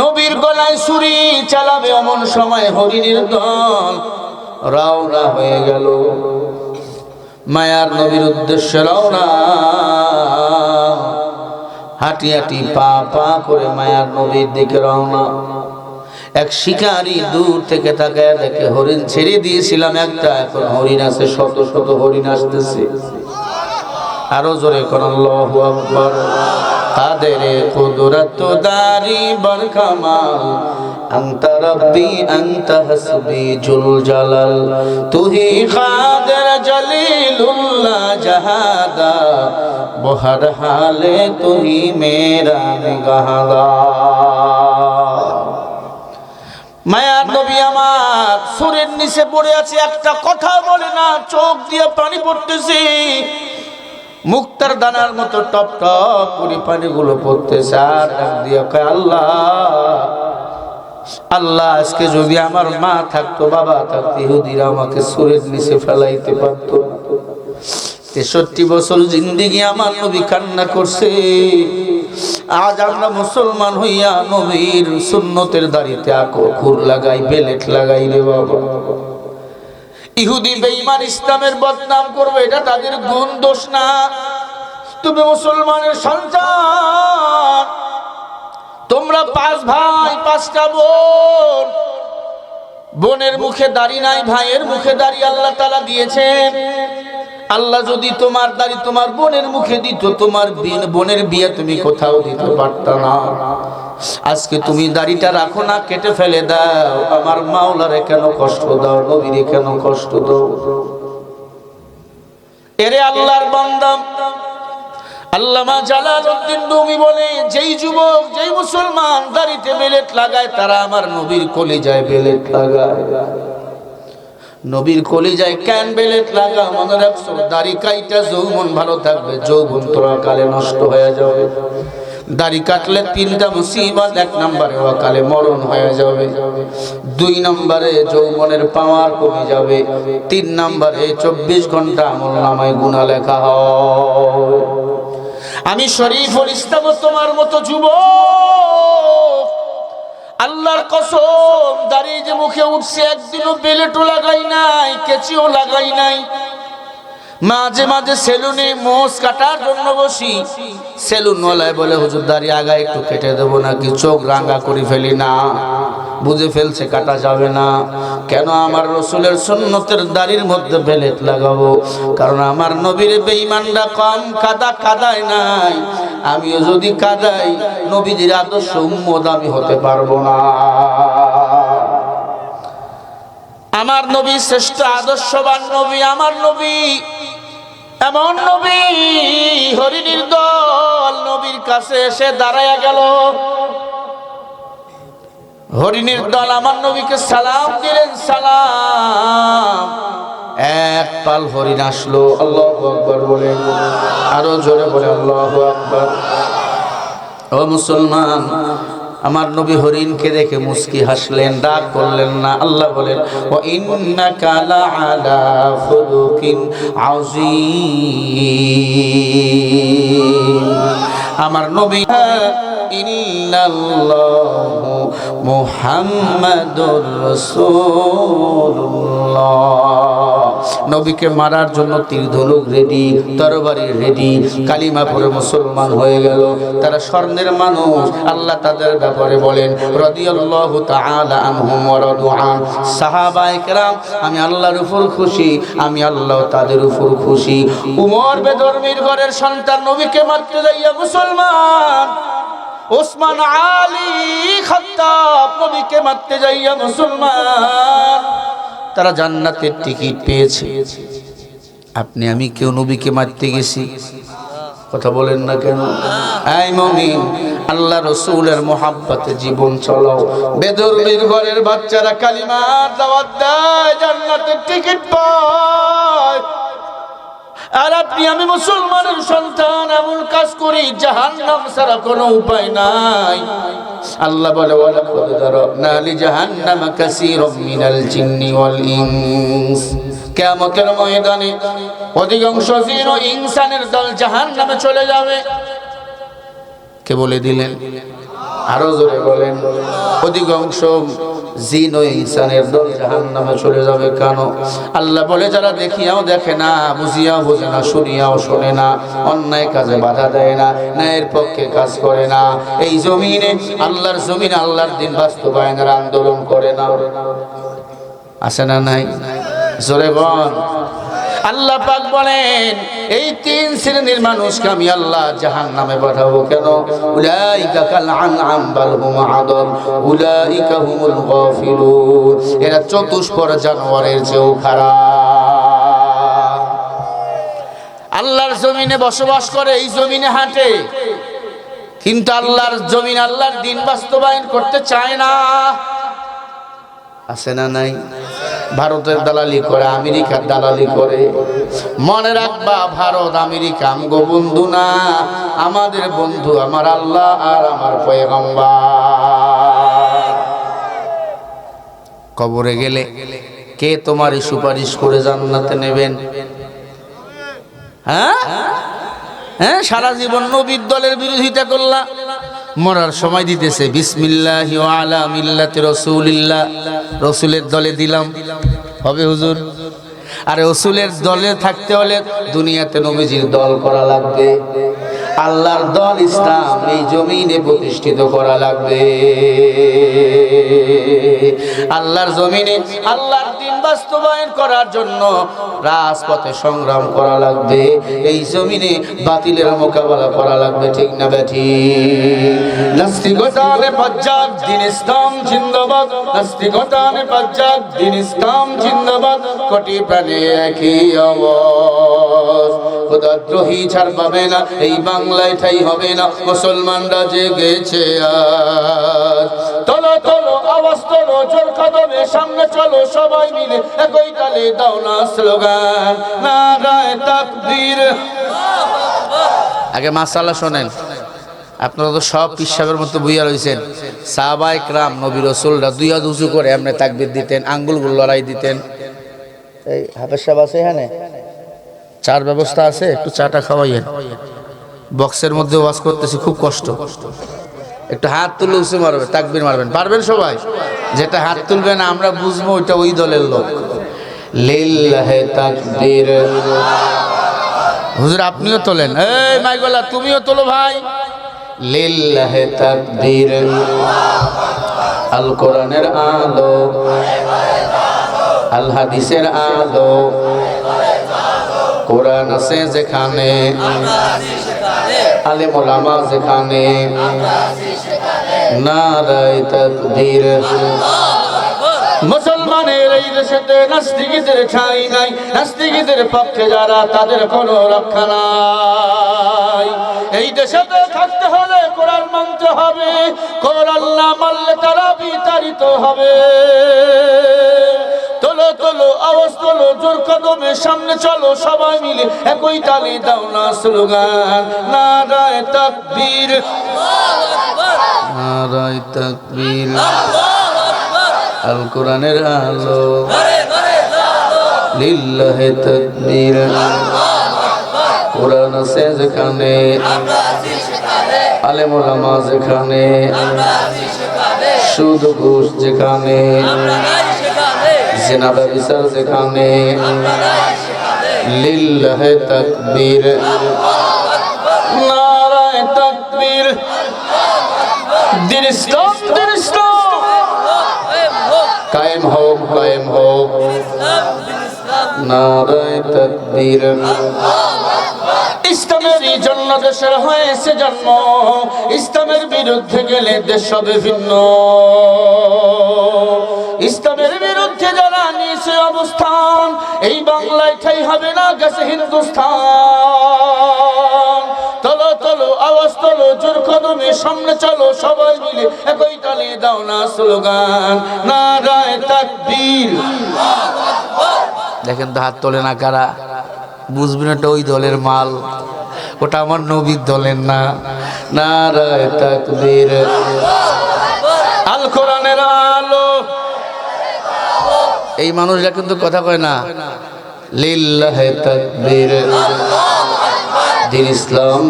Speaker 1: নবীর গলায় ছুরি চালাবে এমন সময় হরিণের দল রওনা হয়ে গেল। মায়ার নবীর উদ্দেশ্যে রওনা, হাঁটি হাঁটি পা পা করে মায়ার নবীর দিকে রওনা। এক শিকারী দূর থেকে তাকায় দেখে হরিণ ছেড়ে দিয়েছিলাম একটা, এখন হরিণ আছে শত শত হরিণ আসতেছে। আরো জোরে কোন আল্লাহু আকবার। কাদের কুদরত দারি বরকামাল, আনতা রব্বি আনতা হাসবি জুল জালাল, তুহি কাদের জলিলুল্লাহ জাহাদা, বহর হালে তুহি মেরা নিগাহদা। মায়ার নবী আমার সুরের নিচে পড়ে আছে, একটা কথা বলে না, চোখ দিয়ে পানি পড়তেছে, মুক্তার দানার মতো টপ টপ করে পানিগুলো পড়তেছে। আর ডাক দিয়ে কয়, আল্লাহ আল্লাহ, আজকে যদি আমার মা থাকতো, বাবা থাকতো, ইহুদিরা আমাকে সুরের নিচে ফেলাইতে পারতো। 63 বছর জিন্দেগি আমার নবী কান্না করছে। আজ আমরা মুসলমান হইয়া নবীর সুন্নতের দাড়িতে আখর লাগাই, বেলেট লাগাই রে বাবা। ইহুদি বেঈমান ইসলামের বদনাম করবে, এটা তাদের গুণ দোষ না। তুমি মুসলমানের সন্তান, তোমরা 5 ভাই 5টা বোন, বোনের মুখে দাড়ি নাই, ভাইয়ের মুখে দাড়ি আল্লাহ তাআলা দিয়েছেন। আল্লাহ যদি তোমার দাড়ি তোমার বোনের মুখে দিত, তোমার বোনের বিয়ে তুমি কোথাও দিতে পারত না। আজকে তুমি দাড়িটা রাখো না, কেটে ফেলে দাও। আমার মাওলারে কেন কষ্ট দাও, নবীরে কেন কষ্ট দাও? এরে আল্লাহর বান্দা, আল্লামা জালালউদ্দিন রুমি বলে, যেই যুবক যেই মুসলমান দাড়িতে বেলেট লাগায়, তারা আমার নবীর কলিজায় বেলেট লাগায়। নবীর কলিজায় কেন বেলেট লাগা? মনে রাখছো, দাড়ি কাইটা যৌবন ভালো থাকবে, যৌবন তোরা কালে নষ্ট হয়ে যাবে। দাড়ি কাটলে 3টা মুসিবত। 1 নম্বরে অকালে মরণ হয়ে যাবে, 2 নম্বরে যৌবনের পাওয়ার কমে যাবে, 3 নম্বরে 24 ঘন্টা আমলনামায় গুনাহ লেখা হয়। আমি শরীফুল ইসলাম তোমার মতো যুবক, আল্লাহর কসম, দাড়ি যে মুখে উঠছে, একদিনও বেলেটও লাগাই নাই, কেচিও লাগাই নাই। মাঝে মাঝে সেলুনে মোষ কাটার জন্য বসি, সেলুনওয়ালায় বলে, হুজুর দাড়ি আগা একটু কেটে দেবো নাকি? চোখ রাঙা করে ফেলি না, বুঝে ফেলছে কাটা যাবে না। কেন? আমার রসুলের সুন্নতের দাড়ির মধ্যে বেলেট লাগাবো, কারণ আমার নবীর বেঈমানরা কম কাদায় নাই। আমিও যদি কাদাই, নবীজির আদর্শ উম্মত আমি হতে পারবো না। আমার নবী শ্রেষ্ঠ আদর্শবান নবী। আমার নবী এমন নবী, হরিণীর দল নবীর কাছে এসে দাঁড়ায়া গেল। হরিণীর দল আমার নবীকে সালাম দিলেন, সালাম। এক পাল হরিণ আসলো, আল্লাহু আকবার বলে, আরো জোরে বলে আল্লাহু আকবার। ও মুসলমান, আমার নবী হরিণকে দেখে মুস্কি হাসলেন, রাগ করলেন না। আল্লাহ বলেন, ওয়া ইন্নাকা লাআলা খুলুকিন আযীম। আমার নবী, ইন্নাল্লাহু মুহাম্মাদুর রাসূলুল্লাহ নবীকে মারার জন্য তীর ধনুক রেডি, তরবারি রেডি, কালিমা পড়ে মুসলমান হয়ে গেল। তারা স্বর্ণের মানুষ। আল্লাহ তাদের ব্যাপারে বলেন রাদিয়াল্লাহু তাআলা আনহুম ওয়া রাদু আন। সাহাবায়ে কেরাম, আমি আল্লাহর উপর খুশি, আমি আল্লাহ তাদের উপর খুশি। উমর বেদরমির ঘরের সন্তান নবীকে মারতে যাইয়া মুসলমান। ওসমান আলী খাত্তাব নবীকে মারতে যাইয়া মুসলমান। তারা জান্নাতের টিকিট পেয়েছে। আপনি আমি কেউ নবীকে মারতে গেছি? কথা বলেন না কেন? এই মুমিন, আল্লাহ রাসূলের মোহাব্বতে জীবন চালাও। বেদরমির ঘরের বাচ্চারা কালিমার দাওয়াত দেয়, জান্নাতের টিকিট পায়। আর আপনি আমি মুসলমানের সন্তান এমন কাজ করি, জাহান্নাম ছাড়া কোনো উপায় নাই। আল্লাহ বলে ওয়ালাকাদ যারানা লিজাহান্নামা কাসীরাম মিনাল জিন্নি ওয়াল ইনস। কিয়ামতের ময়দানে অধিকাংশ জিন ও ইনসানের দল জাহান্নামে চলে যাবে। কে বলে দিলেন? আরো জোরে বলেন। অধিকাংশ জিন ও ইনসানের দল জাহান্নামে চলে যাবে। কেন? আল্লাহ বলে যারা দেখিয়াও দেখে না, বুঝিয়াও বোঝে না, শুনিয়াও শোনে না, অন্যায় কাজে বাধা দেয় না, ন্যায়ের পক্ষে কাজ করে না, এই জমিনে আল্লাহর জমিনে আল্লাহর দিন বাস্তবায়নের আন্দোলন করে না, আছে না নাই? জোরে বল। আল্লাহ পাক বলেন এই তিন শ্রেণীর মানুষকে আমি আল্লাহ জাহান্নামে পাঠাবো। কেন? উলাইকা কাল আনআম বাল হুম আদল উলাইকা হুমুল গাফিলুন। এরা চতুষ্পদ জানোয়ারের চেয়েও খারাপ। আল্লাহর জমিনে বসবাস করে, এই জমিনে হাঁটে, কিন্তু আল্লাহর জমিন আল্লাহর দিন বাস্তবায়ন করতে চায় না, আছে না নাই? ভারতের দালালি করে, আমেরিকার দালালি করে। মনে রাখবা, ভারত আমেরিকা আমগো বন্ধু না, আমাদের বন্ধু আমার আল্লাহ আর আমার পয়গম্বর। কবরে গেলে কে তোমার সুপারিশ করে জান্নাতে নেবেন? হ্যাঁ হ্যাঁ, সারা জীবন নবীর দলের বিরোধিতা করলা, মরার সময় দিতেছে বিসমিল্লাহি ওয়া আলা মিল্লাতি রাসূলিল্লাহ, রাসূলের দলে দিলাম, হবে হুজুর? আর রাসূলের দলে থাকতে হলে দুনিয়াতে নবীজির দল করা লাগবে, আল্লাহর দল ইসলাম এই জমিনে প্রতিষ্ঠিত করা লাগবে। আল্লাহর জমিনে আল্লাহর দিন বাস্তবায়ন করার জন্য রাজপথে সংগ্রাম করা লাগবে, এই জমিনে বাতিলের মোকাবেলা করা লাগবে, ঠিক না বেঠি? নাস্তিকতানে পাজ্জাক দিন ইসলাম জিন্দাবাদ, নাস্তিকতানে পাজ্জাক দিন ইসলাম জিন্দাবাদ, কোটি প্রাণে একই আওয়াজ, খোদাদ্রোহী ছাড় পাবে না, এই বাংলায় ঠাই হবে না, মুসলমানরা জেগেছে আজ। তোলো তোলো আওয়াজ তোলো, জোর কদমে সামনে চলো, সবাই মিলে একই তালে দাও না স্লোগান, নারায়ে তাকবীর। আগে মাশাআল্লাহ শোনেন, আপনারা তো সব পিসাবের মতো বুইয়া রয়েছেন। সাহাবায়ে কেরাম নবী রাসূলরা দুই হাত উঁচু করে এমনি তাকবীর দিতেন, আঙ্গুলগুলো লড়াই দিতেন। এই হাফেজ সাহেব আছে এখানে? চার ব্যবস্থা আছে, একটু চাটা খাওয়াইয়েন। বক্সের মধ্যে ওয়াজ করতেছি, খুব কষ্ট। একটু হাত তুলে উঁচু মারবে, তাকবীর মারবেন, পারবেন সবাই? যেটা হাত তুলবেন আমরা বুঝবো ওইটা ওই দলের লোক। লিল্লাহি তাকবীর। হুজুর আপনিও তোলেন, এই মাইগলা তুমিও তোলো ভাই। লিল্লাহি তাকবীর। আল কোরআনের আলো, আল হাদিসের আলো, কোরআন আছে যেখানে, আলেম ওলামা যেখানে, নারায়ে তাকবীর। মুসলমানের এই দেশেতে নাস্তিকদের ঠাঁই নাই, নাস্তিকদের পক্ষে যারা তাদের কোনো রক্ষা নাই। এই দেশেতে থাকতে হলে কোরআন মানতে হবে, কোরআন না মানলে তারা বিতাড়িত হবে। তোলো তোলো আওয়াজ তোলো, জোর কদমে সামনে চলো, সবাই মিলে একই তালে দাও না স্লোগান, নারায়ে তাকবীর, নারায়ে তাকবীর। আল কোরআনের আলো, লিল্লাহি তাকবীর। কোরআন আছে যেখানে, আলেম ওলামা যেখানে, সুদ ঘুষ যেখানে, জিনাদা বিচার যেখানে লিল্লাহে তাকবীর নারায়ে তাকবীর দিন ইসলাম কায়েম হোক নারায়ে তাকবীর ইসলামের জন্য দেশের হয়েছে জন্ম ইসলামের বিরুদ্ধে গেলে দেশ হবে ভিন্ন ইসলামের বিরুদ্ধে যারা নিয়েছে অবস্থান এই বাংলায় ঠাই হবে না গেছে হিন্দুস্তান চলো চলো আওয়াজ তোলো জোর কদমে সামনে চলো সবাই মিলে একই তালে দাও না স্লোগান নারায়ে তাকবীর দেখেন তো হাত তোলে না কারা বুঝবেন এটা ওই দলের মাল ওটা আমার নবীর দলের না নারায়ে তাকবীর আল কোরআনের আলো এই মানুষরা কিন্তু কথা কয় না লিল্লাহে তাকবীর দিন ইসলাম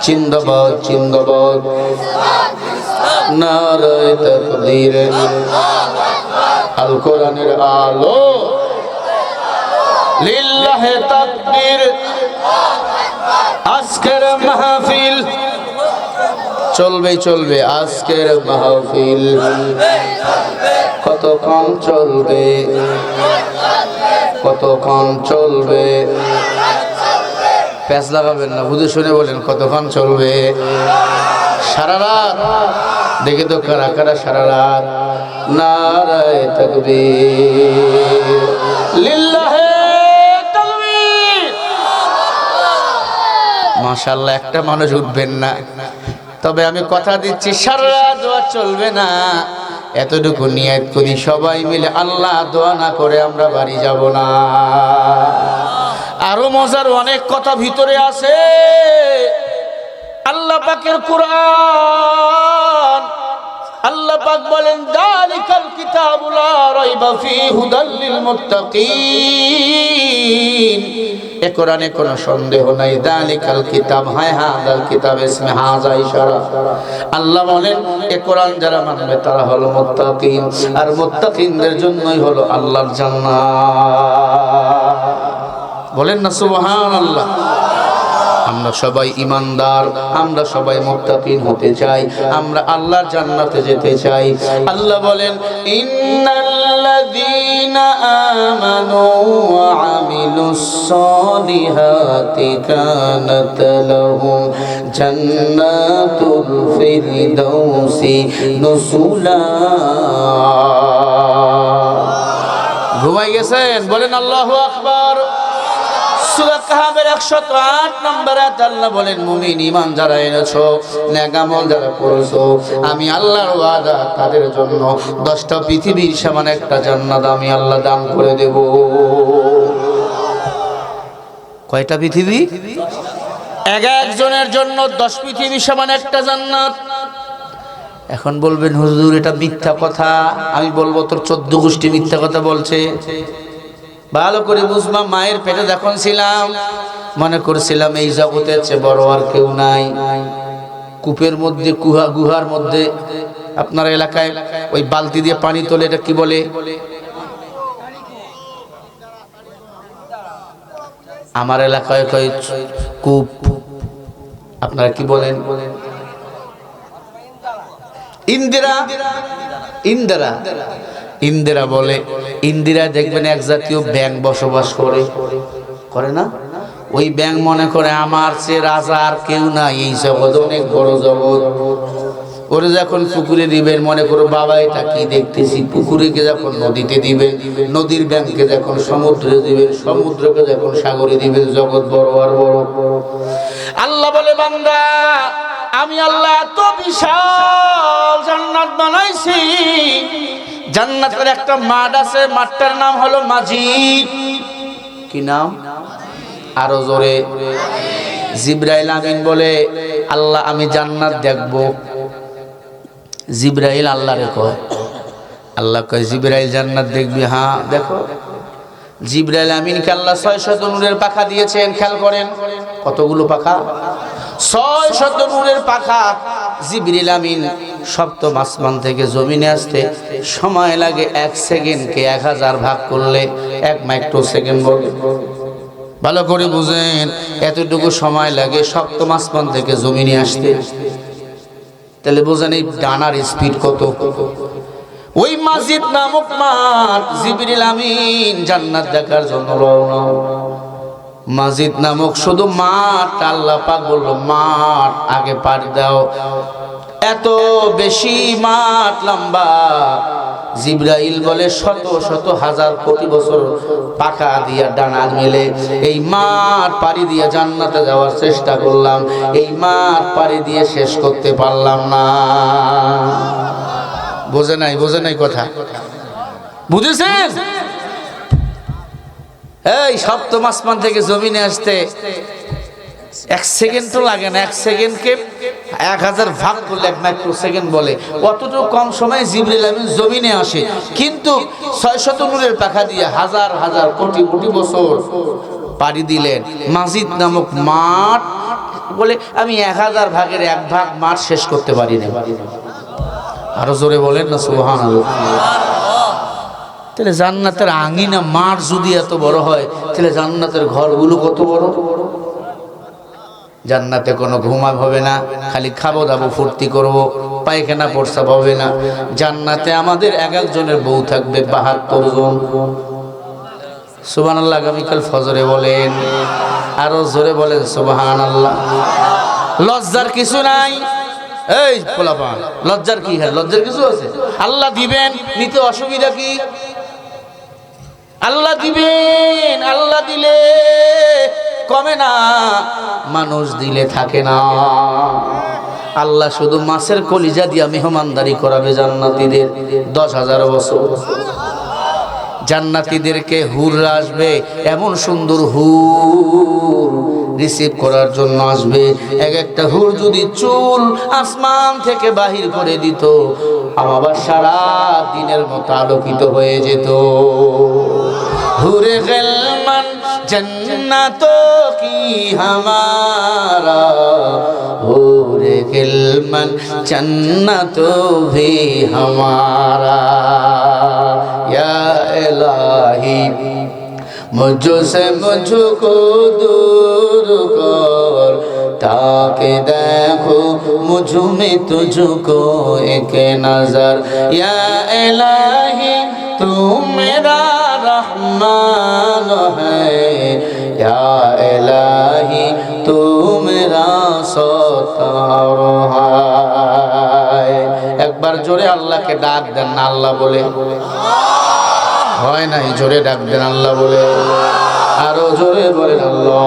Speaker 1: জিন্দাবাদ নারায়ে তাকবীর আল কোরআনের আলো লিল্লাহে তাকবীর আজকের মাহফিল চলবে আজকের মাহফিল কতক্ষণ চলবে প্যাঁচ লাগাবেন না বুঝে শুনে বলেন কতক্ষণ চলবে সারা রাত দেখে তো কারা কারা সারা রাত নারায়ে তাকবীর লিল্লাহে তাকবীর মাশাআল্লাহ একটা মানুষ উঠবেন না তবে আমি কথা দিচ্ছি সারা রাত দোয়া চলবে না এতটুকু নিয়ত করি সবাই মিলে আল্লাহ দোয়া না করে আমরা বাড়ি যাব না আরো মজার অনেক কথা ভিতরে আছে আল্লাহ পাকের কোরআন আল্লাহ পাক বলেন যালিকাল কিতাবু লা রাইবা ফীহি হুদাল লিল মুত্তাকিন এ কোরআনে কোনো সন্দেহ নাই যালিকাল কিতাব হাদাল কিতাব ইসমে হাযা ইশারা আল্লাহ বলেন এ কোরআন যারা মানবে তারা হলো মুত্তাকিন আর মুত্তাকিনদের জন্যই হলো আল্লাহর জান্নাত বলেন না সুবহানাল্লাহ আমরা সবাই ঈমানদার আমরা সবাই মুত্তাকিন হতে চাই আমরা আল্লাহর জান্নাতে যেতে চাই আল্লাহ বলেন ইন্নাল্লাযীনা আমানু ওয়া আমিলুস সালিহাতি কানাত লাহুম জান্নাতুল ফিরদাউসি নুসুলা ঘুমাই গেছেন বলেন আল্লাহু আকবার সূরা কাহফের 108 নম্বর আয়াত আল্লাহ বলেন মুমিন ঈমান যারা এনেছো নেক আমল যারা করেছো আমি আল্লাহর ওয়াদা তাদের জন্য 10টা পৃথিবীর সমান একটা জান্নাত আমি আল্লাহ দান করে দেব কয়টা পৃথিবী এক একজনের জন্য 10 পৃথিবী সমান একটা জান্নাত এখন বলবেন হুজুর এটা মিথ্যা কথা আমি বলবো তোর 14 গোষ্ঠী মিথ্যা কথা বলছে ভালো করে বুঝবা মায়ের পেটে যখন ছিলাম মনে করছিলাম এই জগতের চেয়ে বড় আর কেউ নাই কূপের মধ্যে গুহার মধ্যে আপনার এলাকায় ওই বালতি দিয়ে পানি তোলে এটা কি বলে আমার এলাকায় কয় কূপ আপনারা কি বলেন ইন্দিরা বলে ইন্দিরা দেখবেন এক জাতীয় ব্যাঙ বসবাস করে না ওই ব্যাঙ মনে করে আমার চেয়ে রাজা আর কেউ নাই এই জগৎ অনেক বড় জগৎ ওরে যখন পুকুরে দিবেন মনে করো বাবা এটা কি দেখতেছি পুকুরকে যখন নদীতে দিবেন নদীর ব্যাঙকে যখন সমুদ্রে দিবেন সমুদ্রকে যখন সাগরে দিবেন জগৎ বড় আর বড় আল্লাহ বলে বান্দা আমি আল্লাহ এত বিশাল জান্নাত বানাইছি জান্নাতের একটা মাঠ আছে মাঠটার নাম হলো মাজিদ কি নাম আরো জোরে জিবরাইল আমিন বলে আল্লাহ আমি জান্নাত দেখব জিবরাইল আল্লাহরে কয় আল্লাহ কয় জিবরাইল জান্নাত দেখবি হ্যাঁ দেখো জিবরাইল আমিনকে আল্লাহ 600 নূরের পাখা দিয়েছেন খেয়াল করেন কতগুলো পাখা 600 নূরের পাখা জিবরিল আমিন সপ্তম আসমান থেকে জমিনে আসতে সময় লাগে 1 সেকেন্ডকে 1000 ভাগ করলে 1 মাইক্রো সেকেন্ড বলে। ভালো করে বুঝেন, এতটুকু সময় লাগে সপ্তম আসমান থেকে জমিনে আসতে। তাহলে বুঝেন এই ডানার স্পিড কত। ওই মসজিদ নামক মাঠ জিবরিল আমিন জান্নাত দেখার জন্য রওনা। মসজিদ নামক শুধু মাঠ, আল্লাহ পাক বলল মাঠ আগে পাড়ি দাও। এত বেশি মাঠ লম্বা, জিবরাইল বলে শত শত হাজার কোটি বছর পাখা দিয়া ডানা মেলে এই মাঠ পাড়ি দিয়ে জান্নাতে যাওয়ার চেষ্টা করলাম, এই মাঠ পাড়ি দিয়ে শেষ করতে পারলাম না। বোঝে নাই কথা, বুঝেছেন? এই সপ্তম আসমান থেকে জমিনে আসতে 1 সেকেন্ডও লাগে না। 1 সেকেন্ডকে 1000 ভাগ করলে 1 মাইক্রো সেকেন্ড বলে। অতটুকু কম সময়ে জিবরিল আমিন জমিনে আসে, কিন্তু 600 নূরের পাখা দিয়ে হাজার হাজার কোটি কোটি বছর পাড়ি দিলেন মসজিদ নামক মাঠ। বলে আমি 1000 ভাগের 1 ভাগ মাঠ শেষ করতে পারি না। আরো জোরে বলেন না সুবহানাল্লাহ। তাহলে জান্নাতের আঙিনা মাঠ যদি এত বড় হয়, তাহলে জান্নাতের ঘরগুলো কত বড়। জান্নাতে কোনো ঘুমাব হবে না, খালি খাবো দাবো ফুর্তি করব, পায়খানা প্রস্রাব হবে না। জান্নাতে আমাদের এক একজনের বউ থাকবে 72 জন। সুবহানাল্লাহ। আগামীকাল ফজরে বলেন, আরো জোরে বলেন সুবহানাল্লাহ। লজ্জার কিছু নাই। এই পোলাপান, লজ্জার কি? হ্যাঁ, লজ্জার কিছু আছে? আল্লাহ দিবেন, নিতে অসুবিধা কি? আল্লাহ দিবেন, আল্লাহ দিলে কমে না, মানুষ দিলে থাকে না। আল্লাহ শুধু মাছের কলিজা দিয়া মেহমানদারি করাবে জান্নাতীদের 10,000 বছর। জান্নাতীদেরকে হুররা আসবে, এমন সুন্দর হুর রিসিভ করার জন্য আসবে। এক একটা হুর যদি চুল আসমান থেকে বাহির করে দিত, আমার সারা দিনের মতো আলোকিত হয়ে যেত। হুরে গেলমান जन्नत की हमारा हुरे गिलमन जन्नत भी हमारा या इलाही मुझसे मुझको दूर कर ताकि देखो मुझ में तुझको एक नजर या इलाही तू मेरा रहमान है या इलाही तू मेरा सत्तार है। एक बार जोरे अल्लाह के डाक देन ना, अल्लाह बोले হয় নাই, জোরে ডাক দেন আল্লাহ বলে, আরো জোরে বলেন আল্লাহ।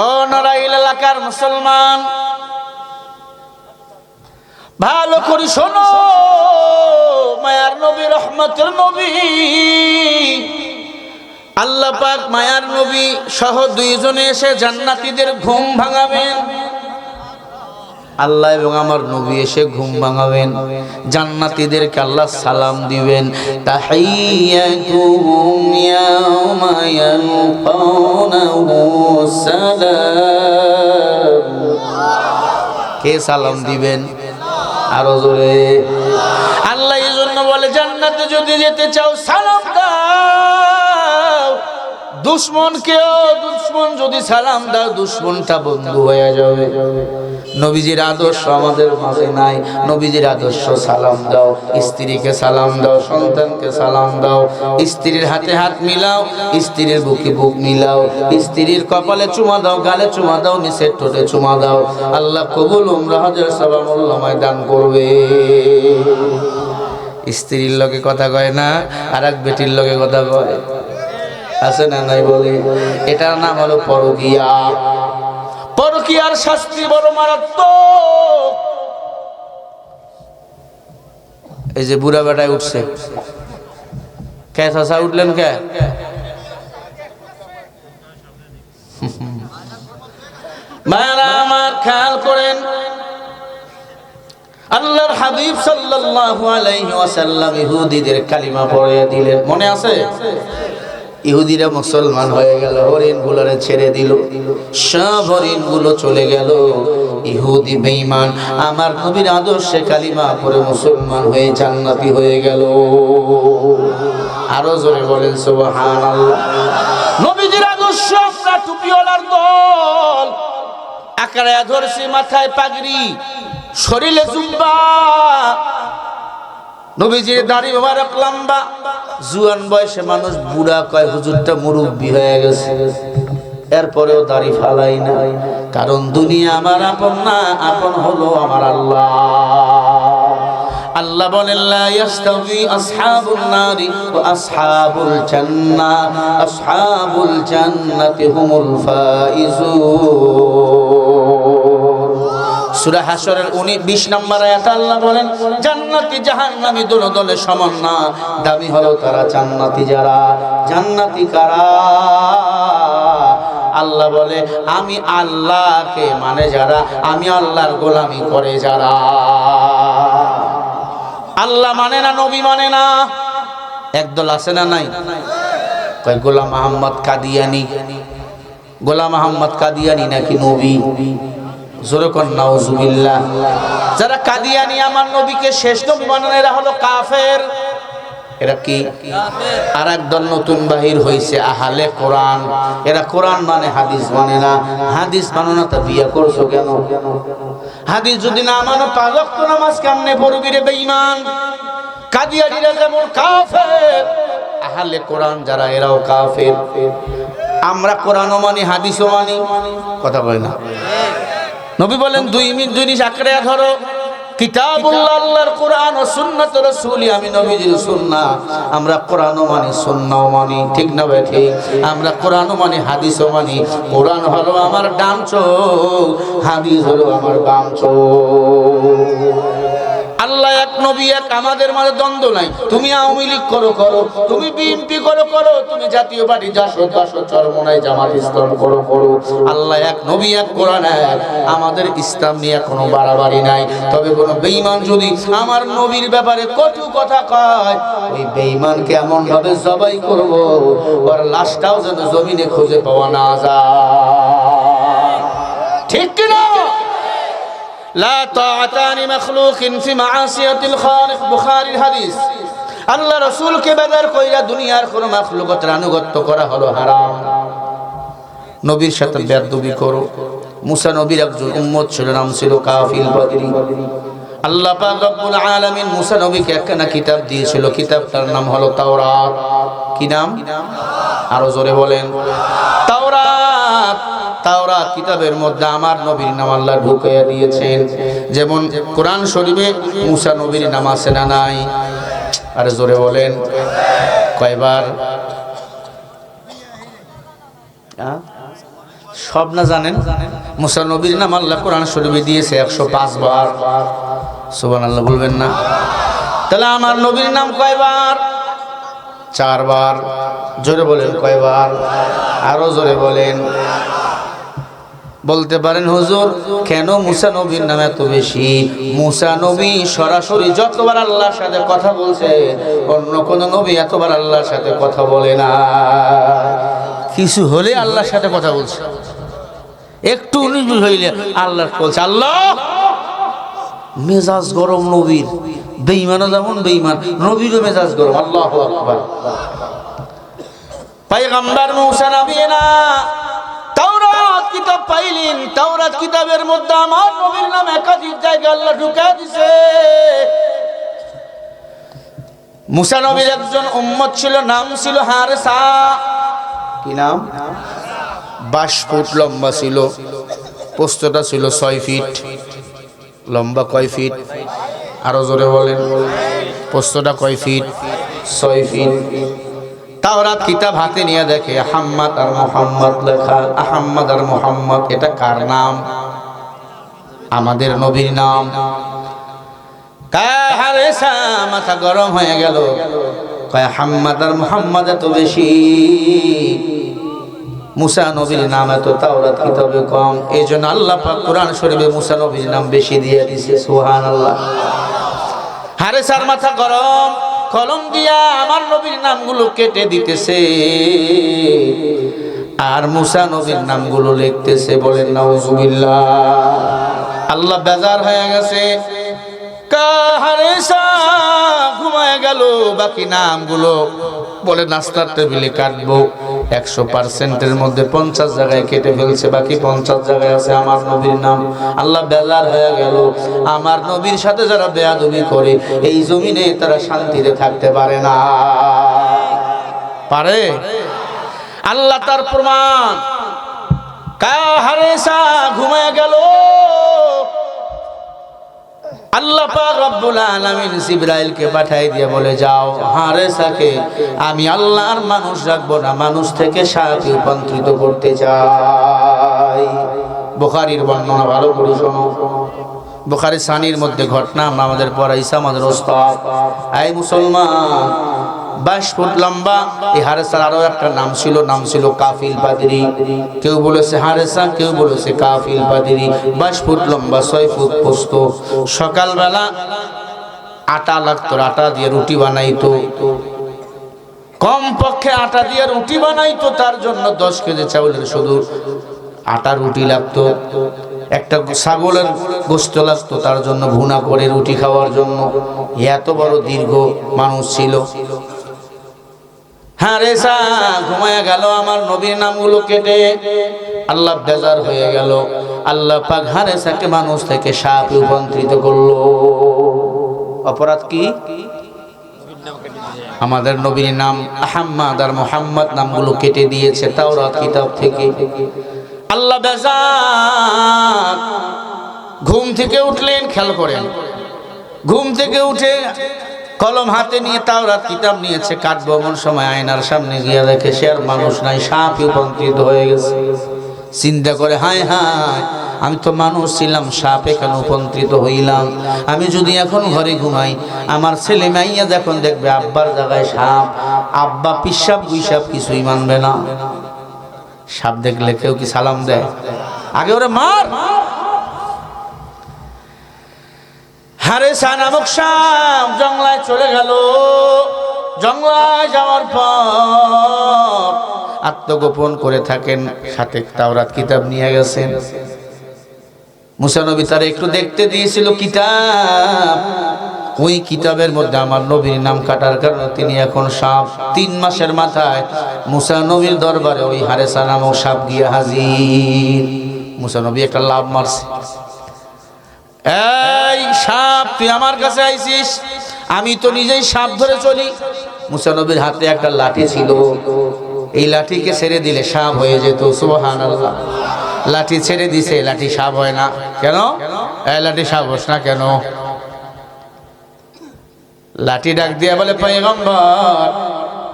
Speaker 1: ও নড়াইল এলাকার মুসলমান, ভালো করে শোনো, মায়ার নবী, রহমতের নবী, আল্লাহ পাক মায়ার নবী সহ 2 জনে এসে জান্নাতীদের ঘুম ভাঙাবেন। আল্লাহ এবং আমার নবী এসে ঘুম ভাঙাবেন, জান্নাতীদেরকে আল্লাহ সালাম দিবেন। তাহিয়াতুহুম ইয়াওমা ইয়ালকাউনাহু সালাম। কে সালাম দিবেন? আরো জোরে। আল্লাহ এই জন্য বলে, জান্নাতে যদি যেতে চাও সালাম দাও। দুশ্মন যদি সালাম দাও, দুশ্মনটা বন্ধু হয়ে যাবে। নবীজির আদর্শ আমাদের মাঝে নাই। নবীজির আদর্শ সালাম দাও, স্ত্রীকে সালাম দাও, সন্তানকে সালাম দাও, স্ত্রীর হাতে হাত মিলাও, স্ত্রীর বুকে বুক মিলাও, স্ত্রীর কপালে চুমা দাও, গালে চুমা দাও, নিচের ঠোঁটে চুমা দাও। আল্লাহ কবুল উমরা হজের সওয়াব আল্লাহ দান করবে। স্ত্রীর লগে কথা কয় না, আর এক বেটির লগে কথা কয়, আছে না নাই বলে। এটার নাম হলো পরকিয়া। পরকিয়ার শাস্তি বড় মারাত্মক। এই যে বুড়া বেটায় উঠছে, কে চাচা উঠলেন কে? মায়েরা আমার খেয়াল করেন, আল্লাহর হাবিব সাল্লাল্লাহু আলাইহি ওয়াসাল্লাম ইহুদিদের কালিমা পড়িয়ে দিলেন, মনে আছে? ইহুদিরা মুসলমান হয়ে গেল, হরিণগুলোরে ছেড়ে দিল, সব হরিণগুলো চলে গেল। ইহুদি বেঈমান আমার নবীর আদর্শে কালিমা পড়ে মুসলমান হয়ে জান্নাতি হয়ে গেল। আরো জোরে বলেন সুবহানাল্লাহ। নবীজির আদর্শ আমরা টুপিওয়ালার দল, আকারে ধরছি, মাথায় পাগড়ি, শরীরে জুব্বা, নবীজির দাড়ি মোবারক লম্বা। জুয়ান বয়সে মানুষ বুড়া কয় হুজুরটা মুরব্বী হয়ে গেছে, এরপরেও দাড়ি ফালাই না, কারণ দুনিয়া আমার আপন না, আপন হলো আমার আল্লাহ। আল্লাহ বলেন লা ইয়াস্তাবি আসহাবুন নারি ওয়া আসহাবুল জান্নাহ, আসহাবুল জান্নাতি হুমুল ফাইজুন। সূরা হাশরের 20 নম্বর আয়াতে আল্লাহ বলেন জান্নাতি জাহান্নামী দুটো দলে সমান না, দামি হলো তারা জান্নাতি যারা। জান্নাতি কারা? আল্লাহ বলে আমি আল্লাহকে মানে যারা, আমি আল্লাহর গোলামি করে যারা। আল্লাহ মানে না, নবী মানে না। একদল আছে না নাই? কয় গোলাম মোহাম্মদ কাদিয়ানি। গোলাম মোহাম্মদ কাদিয়ানি নাকি নবী? জোরে কোন নাউজুবিল্লাহ। যারা কাদিয়ানি আমার নবীকে শেষ নবী মানে এরা হলো কাফের। এরা কি কাফের? আর একদল নতুন বাহির হইছে আহলে কোরআন। এরা কোরআন মানে হাদিস মানে না। হাদিস মানো না তা বিয়া করছো কেন? হাদিস যদি না মানো 5 ওয়াক্ত নামাজ কেমনে পড়বি রে বেঈমান? কাদিয়ানিরা যেমন কাফের, আহলে কোরআন যারা এরাও কাফের। আমরা কোরআনও মানি, হাদিসও মানি, কথা বলে না। নবী বলেন 2 মিনিট 2 জিনিস আঁকড়ে ধরো, কিতাবুল্লাহ আল্লাহর কোরআন ও সুন্নাত রাসূলি, আমি নবীজির সুন্নাহ। আমরা কোরআনও মানি, সুন্নাহও মানি, ঠিক না ভাই? ঠিক। আমরা কোরআনও মানি, হাদিসও মানি। কোরআন হলো আমার ডান চোখ, হাদিস হলো আমার বাম চোখ। আল্লাহ এক, নবী এক, আমাদের মাঝে দ্বন্দ্ব নাই। তুমি আওয়ামী লীগ করো করো, তুমি বিএনপি করো করো, তুমি জাতীয় পার্টি জাসদ জাসদ চরমনাই জামাত ইসলাম করো করো। আল্লাহ এক, নবী এক, কোরআন এক। আমাদের ইসলাম নিয়ে কোনো বাড়াবাড়ি নাই। তবে কোনো বেঈমান যদি আমার নবীর ব্যাপারে কটু কথা কয়, ওই বেঈমানকে এমন ভাবে জবাই করব ওর লাশটাও যেন জমিনে খুঁজে পাওয়া না যায়। ঠিক কি না? লা তাআতানি মাখলুকিন ফি মাআসিয়াতিল খালিক, বুখারীর হাদিস। আল্লাহ রাসূলকে বেদার কইরা দুনিয়ার কোন মাখলুকাতের আনুগত্য করা হলো হারাম। নবীর সাথে বেয়াদবি করো। মুসা নবীর একজন উম্মত ছিল, নাম ছিল কাফিল বদরি। আল্লাহ পাক রব্বুল আলামিন মুসা নবীকে একখানা কিতাব দিয়েছিল, কিতাবটার নাম হলো তাওরাত। কি নাম? আরো জোরে বলেন তাওরাত। তাওরাত কিতাবের মধ্যে আমার নবীর নাম আল্লাহ ঢুকাইয়া দিয়েছেন। যেমন কোরআন শরীফে মুসা নবীর নাম আছে না নাই? আরে জোরে বলেন কয়বার? সব না জানেন? মুসা নবীর নাম আল্লাহ কোরআন শরীফে দিয়েছে 105 বার। সুবহানাল্লাহ বলবেন না? তাহলে আমার নবীর নাম কয়বার? 4 বার। জোরে বলেন কয়বার? আরো জোরে বলেন। বলতে পারেন হুজুর কেন মুসা নবীর নাম এত বেশি? মুসা নবী সরাসরি যতবার আল্লাহর সাথে কথা বলছে, অন্য কোন নবী এতবার আল্লাহর সাথে কথা বলে না। কিছু হলে আল্লাহর সাথে কথা বলছে, একটু উনিশ হইলে আল্লাহ বলছে। আল্লাহ মেজাজ গরম নবীর, বেঈমানও যেমন বেঈমান, নবীরও মেজাজ গরম। আল্লাহু আকবার। পয়গম্বর মুসা নবী না তাওরাত কিতাব পাইলেন, তাওরাত কিতাবের মধ্যে আমার নবীর নাম একাধিক জায়গায় আল্লাহ ঢুকায় দিয়েছে। মুসা নবীর একজন উম্মত ছিল, নাম ছিল হারেসা। কি নাম? 22 ফুট লম্বা ছিল, প্রস্থটা ছিল 6 ফিট। লম্বা কয় ফিট? আরো জোরে বলেন। প্রস্থটা কয় ফিট? 6 ফিট। তাওরাত কিতাব হাতে নিয়ে দেখে আহমদ আর মুহাম্মদ লেখা। আহমদ আর মুহাম্মদ এটা কার নাম? আমাদের নবীর নাম। হারেসা মাথা গরম হয়ে গেল, কয় আহমদ আর মুহাম্মদ এত বেশি, মুসা নবীর নাম এত তাওরাত কিতাবে কম। এই জন্য আল্লাহ পাক কোরআন শরীফে মুসা নবীর নাম বেশি দিয়ে দিয়েছে। সুবহানাল্লাহ। হারেসার মাথা গরম, কলম দিয়া আমার নবীর নামগুলো কেটে দিতেছে আর মুসা নবীর নামগুলো লিখতেছে। বলেন নাউজুবিল্লাহ। আল্লাহ বেজার হয়ে গেছে, কাহারেসা ঘুমায় গেল, বাকি নামগুলো বলে নাস্তার টেবিলে কাটবো, 100%-এর মধ্যে 50 জায়গায় কেটে ফেলছে, বাকি 50 জায়গায় আছে আমার নবীর নাম। আল্লাহ বেজার হয়ে গেল, আমার নবীর সাথে যারা বেয়াদবি করে এই জমিনে তারা শান্তিতে থাকতে পারে না। পারে? আল্লাহ তার প্রমাণ, কাহারেসা ঘুমায় গেল। আল্লাহ পাক রব্বুল আলামিন জিবরাইলকে পাঠাই দিয়ে বলে, যাও হারেসাকে আমি আল্লাহর মানুষ রাখবো না, মানুষ থেকে সাপে রূপান্তরিত করতে চাই। বুখারীর বর্ণনা ভালো করে শোনো। বুখারী সানির মধ্যে ঘটনা আমরা আমাদের পড়াইছে আমাদের ওস্তাদ। এই মুসলমান, 22 ফুট লম্বা এই হারেসার আরো একটা নাম ছিল কাফিল পাদরি। কেউ বলেছে হারেসা, কেউ বলেছে কাফিল পাদরি। 22 ফুট লম্বা, 6 ফুট পোস্ত। সকালবেলা আটা লাগতো, আটা দিয়ে রুটি বানাইতো, কম পক্ষে আটা দিয়ে রুটি বানাইতো, তার জন্য 10 কেজি চাউলের শুধু আটা রুটি লাগতো। একটা ছাগলের গোশত লাগতো তার জন্য ভুনা করে রুটি খাওয়ার জন্য। এত বড় দীর্ঘ মানুষ ছিল। হারেসা ঘুমায়া গেল আমার নবীর নামগুলো কেটে। আল্লাহ বেজার হয়ে গেল, আল্লাহ পাক হারেসাকে মানুষ থেকে সাপে রূপান্তরিত করলো। অপরাধ কি? আমাদের নবীর নাম আহমদ আর মুহাম্মদ নামগুলো কেটে দিয়েছে তাওরাত কিতাব থেকে। আল্লাহ বেজার। ঘুম থেকে উঠলেন, খেয়াল করেন, ঘুম থেকে উঠে কলম হাতে নিয়ে তাওরাত কিতাব নিয়েছে, কাটবো এমন সময় আয়নার সামনে গিয়ে দেখে সে আর মানুষ নাই, সাপে রূপান্তরিত হয়ে গেছে। চিন্তা করে, হায় হায়, আমি তো মানুষ ছিলাম, সাপে কেন রূপান্তরিত হইলাম? আমি যদি এখন ঘরে ঘুমাই, আমার ছেলে মাইয়া যখন দেখবে আব্বার জায়গায় সাপ, আব্বা পিসাব গুইসাব কিছুই মানবে না। সাপ দেখলে কেউ কি সালাম দেয়? আগে ওরে মার। হারেসা নামক সাপ জঙ্গলায় চলে গেল। জঙ্গলায় যাওয়ার পর আত্মগোপন করে থাকেন, সাথে তাওরাত কিতাব নিয়ে গেছেন। মুসা নবী তার একটু দেখতে দিয়েছিল কিতাব, ওই কিতাবের মধ্যে আমার নবীর নাম কাটার কারণে তিনি এখন সাপ। 3 মাসের মাথায় মুসা নবীর দরবারে ওই হারেসা নামক সাপ গিয়ে হাজির। মুসা নবী একটা লাভ মারছে, এই সাপ তুই আমার কাছে আইছিস, আমি তো নিজেই সাপ ধরে চলি। মুসা নবীর হাতে একটা লাঠি ছিল, এই লাঠিকে ছেড়ে দিলে সাপ হয়ে যেত। সুবহানাল্লাহ। লাঠি ছেড়ে দিছে, লাঠি সাপ হয় না কেন? এই লাঠি সাপ হোস না কেন? লাঠি ডাক দিয়ে বলে, পয়গম্বর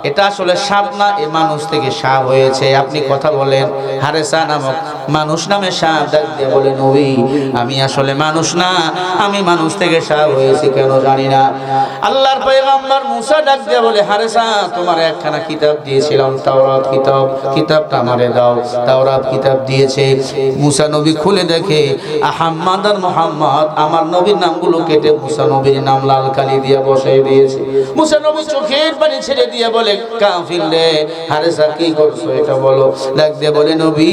Speaker 1: এটা আসলে সাপ না, এ মানুষ থেকে সাপ হয়েছে, আপনি কথা বলেন। হারেসা নামক মানুষ নামে সাপ ডাক দিয়ে বলে, নবী আমি আসলে মানুষ না, আমি মানুষ থেকে সাপ হয়েছি কেন জানি না। আল্লাহর পয়গম্বর মুসা ডাক দিয়ে বলে, হারেসা তোমার একখানা কিতাব দিয়েছিলাম তাওরাত কিতাব, কিতাবটা আমারে দাও। তাওরাত কিতাব দিয়েছে। মুসা নবী খুলে দেখে আহমদ আর মুহাম্মদ, আমার নবীর নামগুলো কেটে মুসা নবীর নাম লাল কালি দিয়ে বসাই দিয়েছে। মুসা নবী চোখের পানি ছেড়ে দিয়ে বলে, কাফির রে, হারেসা কি করছো এটা বলো। ডাক দিয়ে বলে, নবী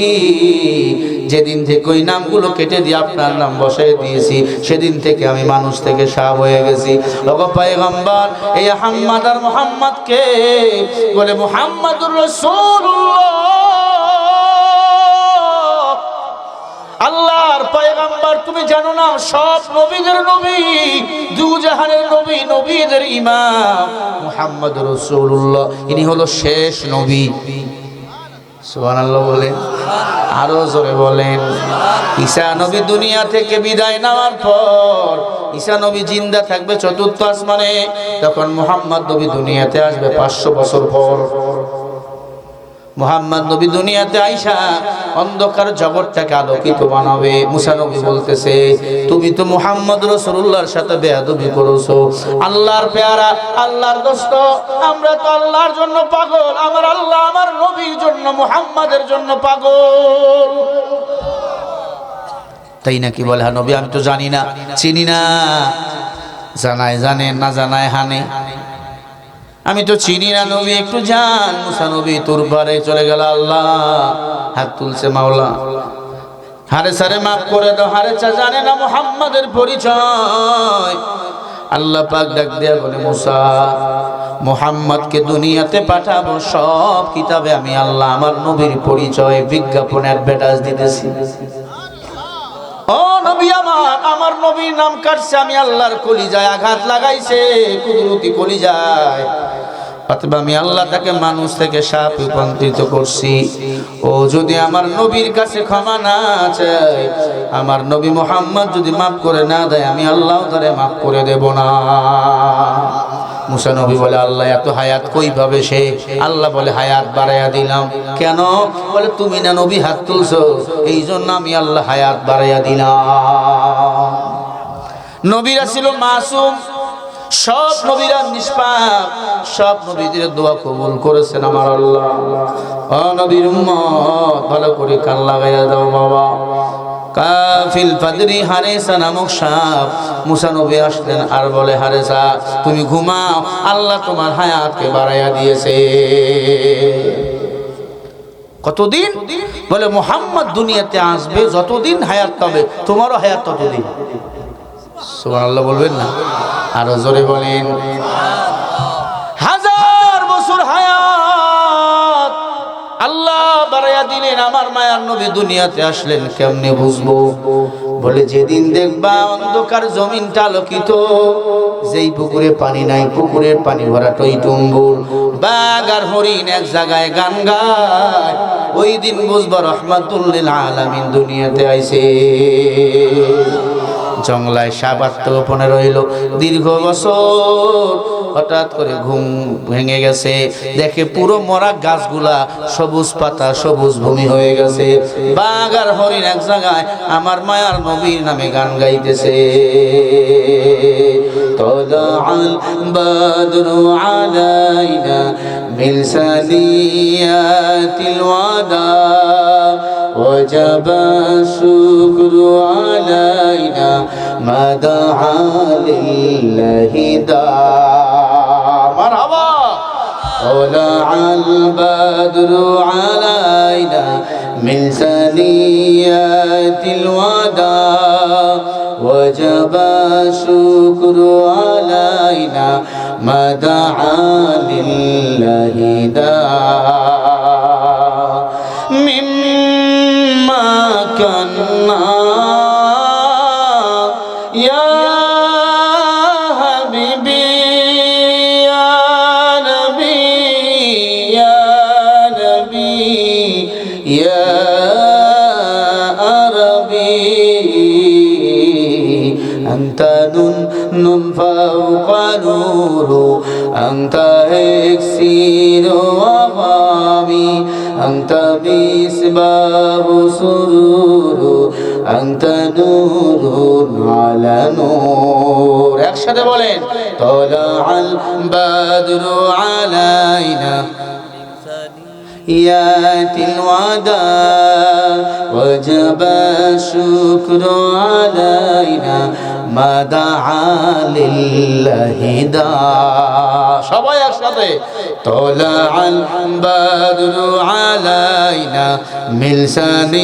Speaker 1: যেদিন থেকে ওই নামগুলো কেটে দিয়ে আপনার নাম বসাই দিয়েছি, সেদিন থেকে আমি মানুষ থেকে সাপ হয়ে গেছি। ওগো পয়গম্বর, এই আহমদ আর মুহাম্মদ কে? বলে, মুহাম্মাদুর রাসূলুল্লাহ। আল্লাহর পয়গম্বর, তুমি জানো না সব নবীদের নবী, দুজাহানের নবী, নবীদের ইমাম মুহাম্মদুর রাসূলুল্লাহ, ইনি হলো শেষ নবী। সুবহানাল্লাহ বলেন, আরো জোরে বলেন। ঈসা নবী দুনিয়া থেকে বিদায় নেওয়ার পর, ঈসা নবী জিন্দা থাকবে 4র্থ আসমানে, তখন মুহাম্মদ নবী দুনিয়াতে আসবে 500 বছর পর। মুহাম্মদ নবী দুনিয়াতে আইসা অন্ধকার জগৎটাকে আলোকিত বানাবে। মুসা নবী বলতেছে, তুমি তো মুহাম্মদ রাসূলুল্লাহর সাথে বেয়াদবি করেছো। আল্লাহর পেয়ারা, আল্লাহর দোস্ত, আমরা তো আল্লাহর জন্য পাগল, আমার আল্লাহ আমার নবীর জন্য, মুহাম্মাদের জন্য পাগল। তাই নাকি? বলে, হ্যাঁ নবী আমি তো জানি না, চিনি না। জানায় জানে, না জানায় হানে। আমি তো চিনি না নবী, একটু যান। মুসা নবী তোর পারে চলে গেল। আল্লাহ হাত তুলছে, মাওলা হারে সারে মাফ করে দাও। হারে চা জানে না মুহাম্মাদের পরিচয়। আল্লাহ পাক ডাক দেয়া বলে, মুসা মুহাম্মদকে দুনিয়াতে পাঠাবো, সব কিতাবে আমি আল্লাহ আমার নবীর পরিচয় বিজ্ঞাপন অ্যাডভার্টাইজ দিতেছি। ও নবী আমার, আমার নবীর নাম কাটছে, আমি আল্লাহর কলিজায় আঘাত লাগাইছে, কুদরতি কলিজায়। অথবা আমি আল্লাহ তাকে মানুষ থেকে সাপ রূপান্তরিত করছি। ও যদি আমার নবীর কাছে ক্ষমা না চায়, আমার নবী মুহাম্মদ যদি মাফ করে না দেয়, আমি আল্লাহ তারে মাফ করে দেব না। মুসা নবী বলে, আল্লাহ এত হায়াত কই পাবে সে? আল্লাহ বলে, হায়াত বাড়াইয়া দিলাম। কেন? বলে, তুমি না নবী হাত তুলছো, এই জন্য আমি আল্লাহ হায়াত বাড়াইয়া দিলাম। নবীরা ছিল মাসুম, সব নবীরা নিষ্পাপ, সব নবীদের দোয়া কবুল করেছেন আমার আল্লাহ। ও নবীর উম্মত, ভালো করে কান লাগাইয়া দাও বাবা। কাফিল ফাদরি হারেসা নামক সাপ মুসা নবী আসলেন আর বলে, হারেসা তুমি ঘুমাও, আল্লাহ তোমার হায়াতকে বাড়াইয়া দিয়েছে। কতদিন? বলে, মুহাম্মদ দুনিয়াতে আসবে, যতদিন হায়াত পাবে তোমারও হায়াত ততদিন। সুবহানাল্লাহ বলবেন না? আরো জোরে বলেন। 1000 বছর হায়াত আল্লাহ বাড়াইয়া দিলেন। আমার মায়ার নবী দুনিয়াতে আসলেন, কেমনে বুঝবো? বলে, যেদিন দেখবা অন্ধকার জমিনটা আলোকিত, যেই পুকুরে পানি নাই পুকুরের পানি ভরা টইটুম্বুর, বাঘ আর হরিণ এক জায়গায় গান গায়, ওই দিন বুঝবা রহমাতুল লিল আলামিন দুনিয়াতে আইছে। জংলায় সাপ আত্মগোপনে রইল দীর্ঘ বছর। হঠাৎ করে ঘুম ভেঙে গেছে, দেখে পুরো মরা গাছগুলা সবুজ পাতা, সবুজ ভূমি হয়ে গেছে। বাঘ আর হরিণ এক জায়গায় আমার মায়ার নবীর নামে গান গাইতেছে। তলাআল বাদরু আলাইনা মিন সানিয়াতিল ওয়াদা وجب الشكر علينا ما دعا لله داع. مرحبا. طلع البدر علينا من ثنيات الوداع وجب الشكر علينا ما دعا لله داع. مما كنا يا حبيبي يا نبي يا نبي يا عربي أنت نون فوق نور أنت إكسير وغامي أنت مصباح سرور أنت نور على نور. একসাথে বলেন طلع البدر علينا ياتي الوداع وجب الشكر علينا ما دعا لله داع. সবাই একসাথে طلع البدر علينا من ثنيات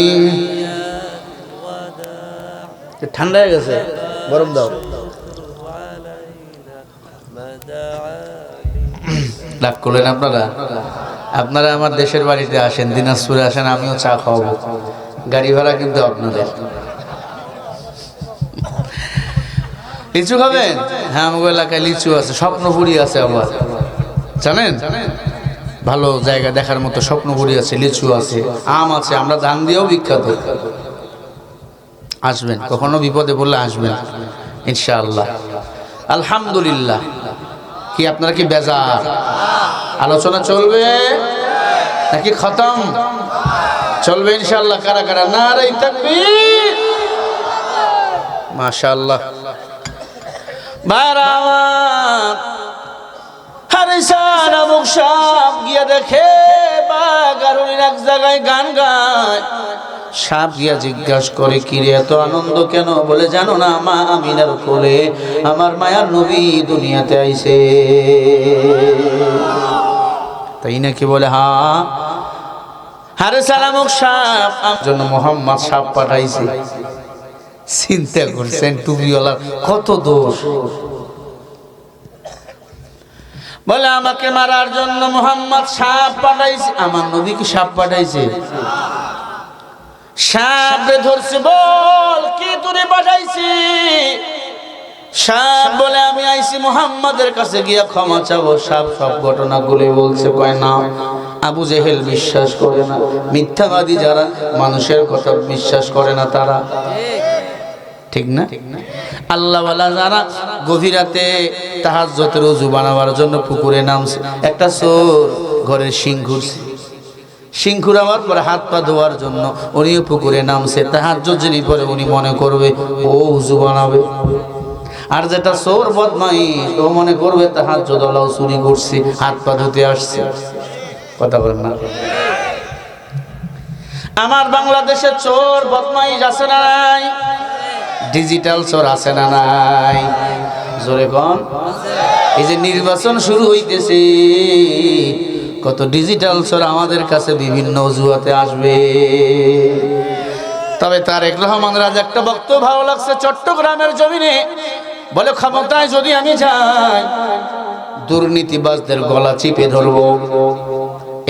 Speaker 1: الوداع. ঠান্ডা হয়ে গেছে, গরম দাও। রাগ করলেন আপনারা? আপনারা আমার দেশের বাড়িতে আসেন, দিনাজপুরে আসেন, আমিও চা খাওয়াবো। গাড়ি ভাড়া কিন্তু আপনাদের। লিচু খাবেন? হ্যাঁ, আমাদের এলাকায় লিচু আছে, স্বপ্নপুরি আছে, আবার জানেন ভালো জায়গা দেখার মতো স্বপ্নপুরি আছে, লিচু আছে, আম আছে, আমরা ধান দিয়েও বিখ্যাত। আসবেন, কখনো বিপদে পড়লে আসবেন ইনশাআল্লাহ। আলহামদুলিল্লাহ। কি আপনারা কি বেজার? আলোচনা চলবে নাকি খতম? চলবে ইনশাআল্লাহ। কারা কারা নারে তাকবীর? মাশাআল্লাহ। বারাওয়াত হারিসান নামক সাপ গিয়ে দেখে বাঘ আর হরিণ এক জায়গায় গান গায়। সাপ গিয়া জিজ্ঞাসা করে, কিরে এত আনন্দ কেন? বলে, জানো না মা আমিনার কোলে আমার মায়ার নবী দুনিয়াতে আইছে। তাই নাকি? বলে, হ্যাঁ। আরে সালামক সাপ জন্য মোহাম্মদ সাপ পাঠাইছে। চিন্তা করছেন টুপিওয়ালার কত দোষ। বলে, আমাকে মারার জন্য মোহাম্মদ সাপ পাঠাইছে। আমার নবী কি সাপ পাঠাইছে? সাপে ধরছে। বল, কি তুই পাঠাইছি? সাপ বলে, আমি আইছি মুহাম্মাদের কাছে গিয়া ক্ষমা চাবো। সাপ সব ঘটনাগুলো বলছে। কয় না, আবু জেহেল বিশ্বাস করে না, মিথ্যাবাদী যারা মানুষের কথা বিশ্বাস করে না তারা, ঠিক না? আল্লাহওয়ালা যারা গভীর রাতে তাহাজ্জুদের ওযু বানাবার জন্য পুকুরে নামছে। একটা চোর ঘরের শিং ঘুরছে, শিং ঘুরাবার পরে হাত পা ধোয়ার জন্য উনিও পুকুরে নামছে। তাহাজ্জুদ যদি পরে উনি মনে করবে ও ওযু বানাবে। আর যেটা চোর বদমাইশ ও মনে করবে তাহাজ্জুদ ওলাও চুরি করছে, হাত পা ধুতে আসছে। কথা বলেন না? আমার বাংলাদেশে চোর বদমাইশ আছে না নাই? ডিজিটাল চোর আছে না নাই? জোরে কোন? এই যে নির্বাচন শুরু হইতেছে, কত ডিজিটাল চোর আমাদের কাছে বিভিন্ন অজুহাতে আসবে। তবে তারেক রহমানের আজ একটা বক্তব্য ভালো লাগছে চট্টগ্রামের জমিনে। বলে, ক্ষমতায় যদি আমি যাই দুর্নীতিবাজদের গলা চিপে ধরবো,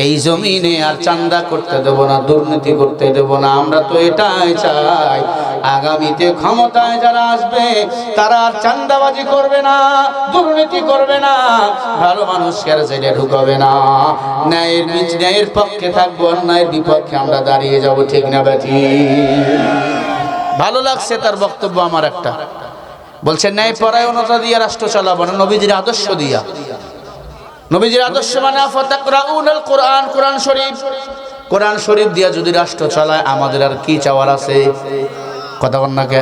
Speaker 1: এই জমিনে আর চাঁদা করতে দেব না, দুর্নীতি করতে দেব না। আমরা তো এটাই চাই, আগামীতে ক্ষমতায় যারা আসবে তারা আর চাঁদাবাজি করবে না, দুর্নীতি করবে না, ভালো মানুষকে আর জেলে ঢুকাবে না, ন্যায়ের পক্ষে থাকবো, অন্যায়ের বিপক্ষে আমরা দাঁড়িয়ে যাব। ঠিক না বেঠি? ভালো লাগছে তার বক্তব্য আমার একটা। বলছে, ন্যায় পরায়ণতা দিয়ে রাষ্ট্র চালাবো না, নবীজির আদর্শ দিয়া। নবীজির আদর্শ মানে ফাতাকরাউনাল কোরআন, কোরআন শরীফ। কোরআন শরীফ দিয়া যদি রাষ্ট্র চালায় আমাদের আর কি চাওয়ার আছে? কথা বল না কে?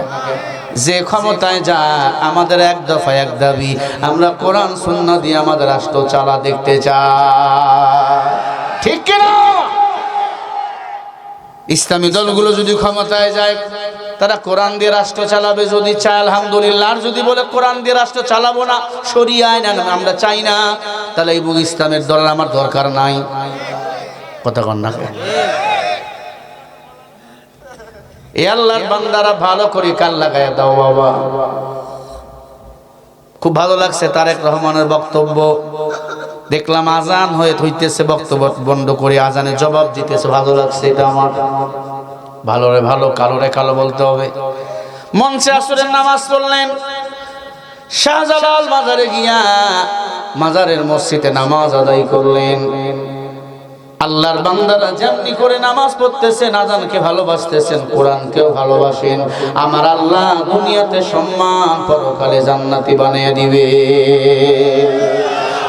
Speaker 1: যে ক্ষমতায় যা আমাদের এক দফা এক দাবি, আমরা কোরআন সুন্নাহ দিয়ে আমাদের রাষ্ট্র চালা দেখতে চাই। ঠিক কিনা? ইসলামী দলগুলো যদি ক্ষমতায় যায় তারা কোরআন দিয়ে রাষ্ট্র চালাবে যদি চায়, আলহামদুলিল্লাহ। আর যদি বলে কোরআন দিয়ে রাষ্ট্র চালাবো না, শরিয়া আইন আমরা চাই না, তাহলে এই ইসলামের দল আমার দরকার নাই। কথা কন না? এ আল্লাহর বান্দারা ভালো করে কান লাগায় দাও বাবা। খুব ভালো লাগছে তারেক রহমানের বক্তব্য। দেখলাম আজান হইতেছে, বক্তব্য বন্ধ করে আজানে জবাব দিতেছে। ভালো লাগছে এটা আমার। ভালো রে ভালো, কালো রে কালো বলতে হবে। মঞ্চে আসরের নামাজ পড়লেন। শাহজালাল মাজারে গিয়া মাজারের মসজিদে নামাজ আদায় করলেন। আল্লাহর বান্দারা যেমনি করে নামাজ পড়তেছেন, আজানকে ভালোবাসতেছেন, কোরআনকেও ভালোবাসেন, আমার আল্লাহ দুনিয়াতে সম্মান, পরকালে জান্নাতি বানিয়ে দিবে।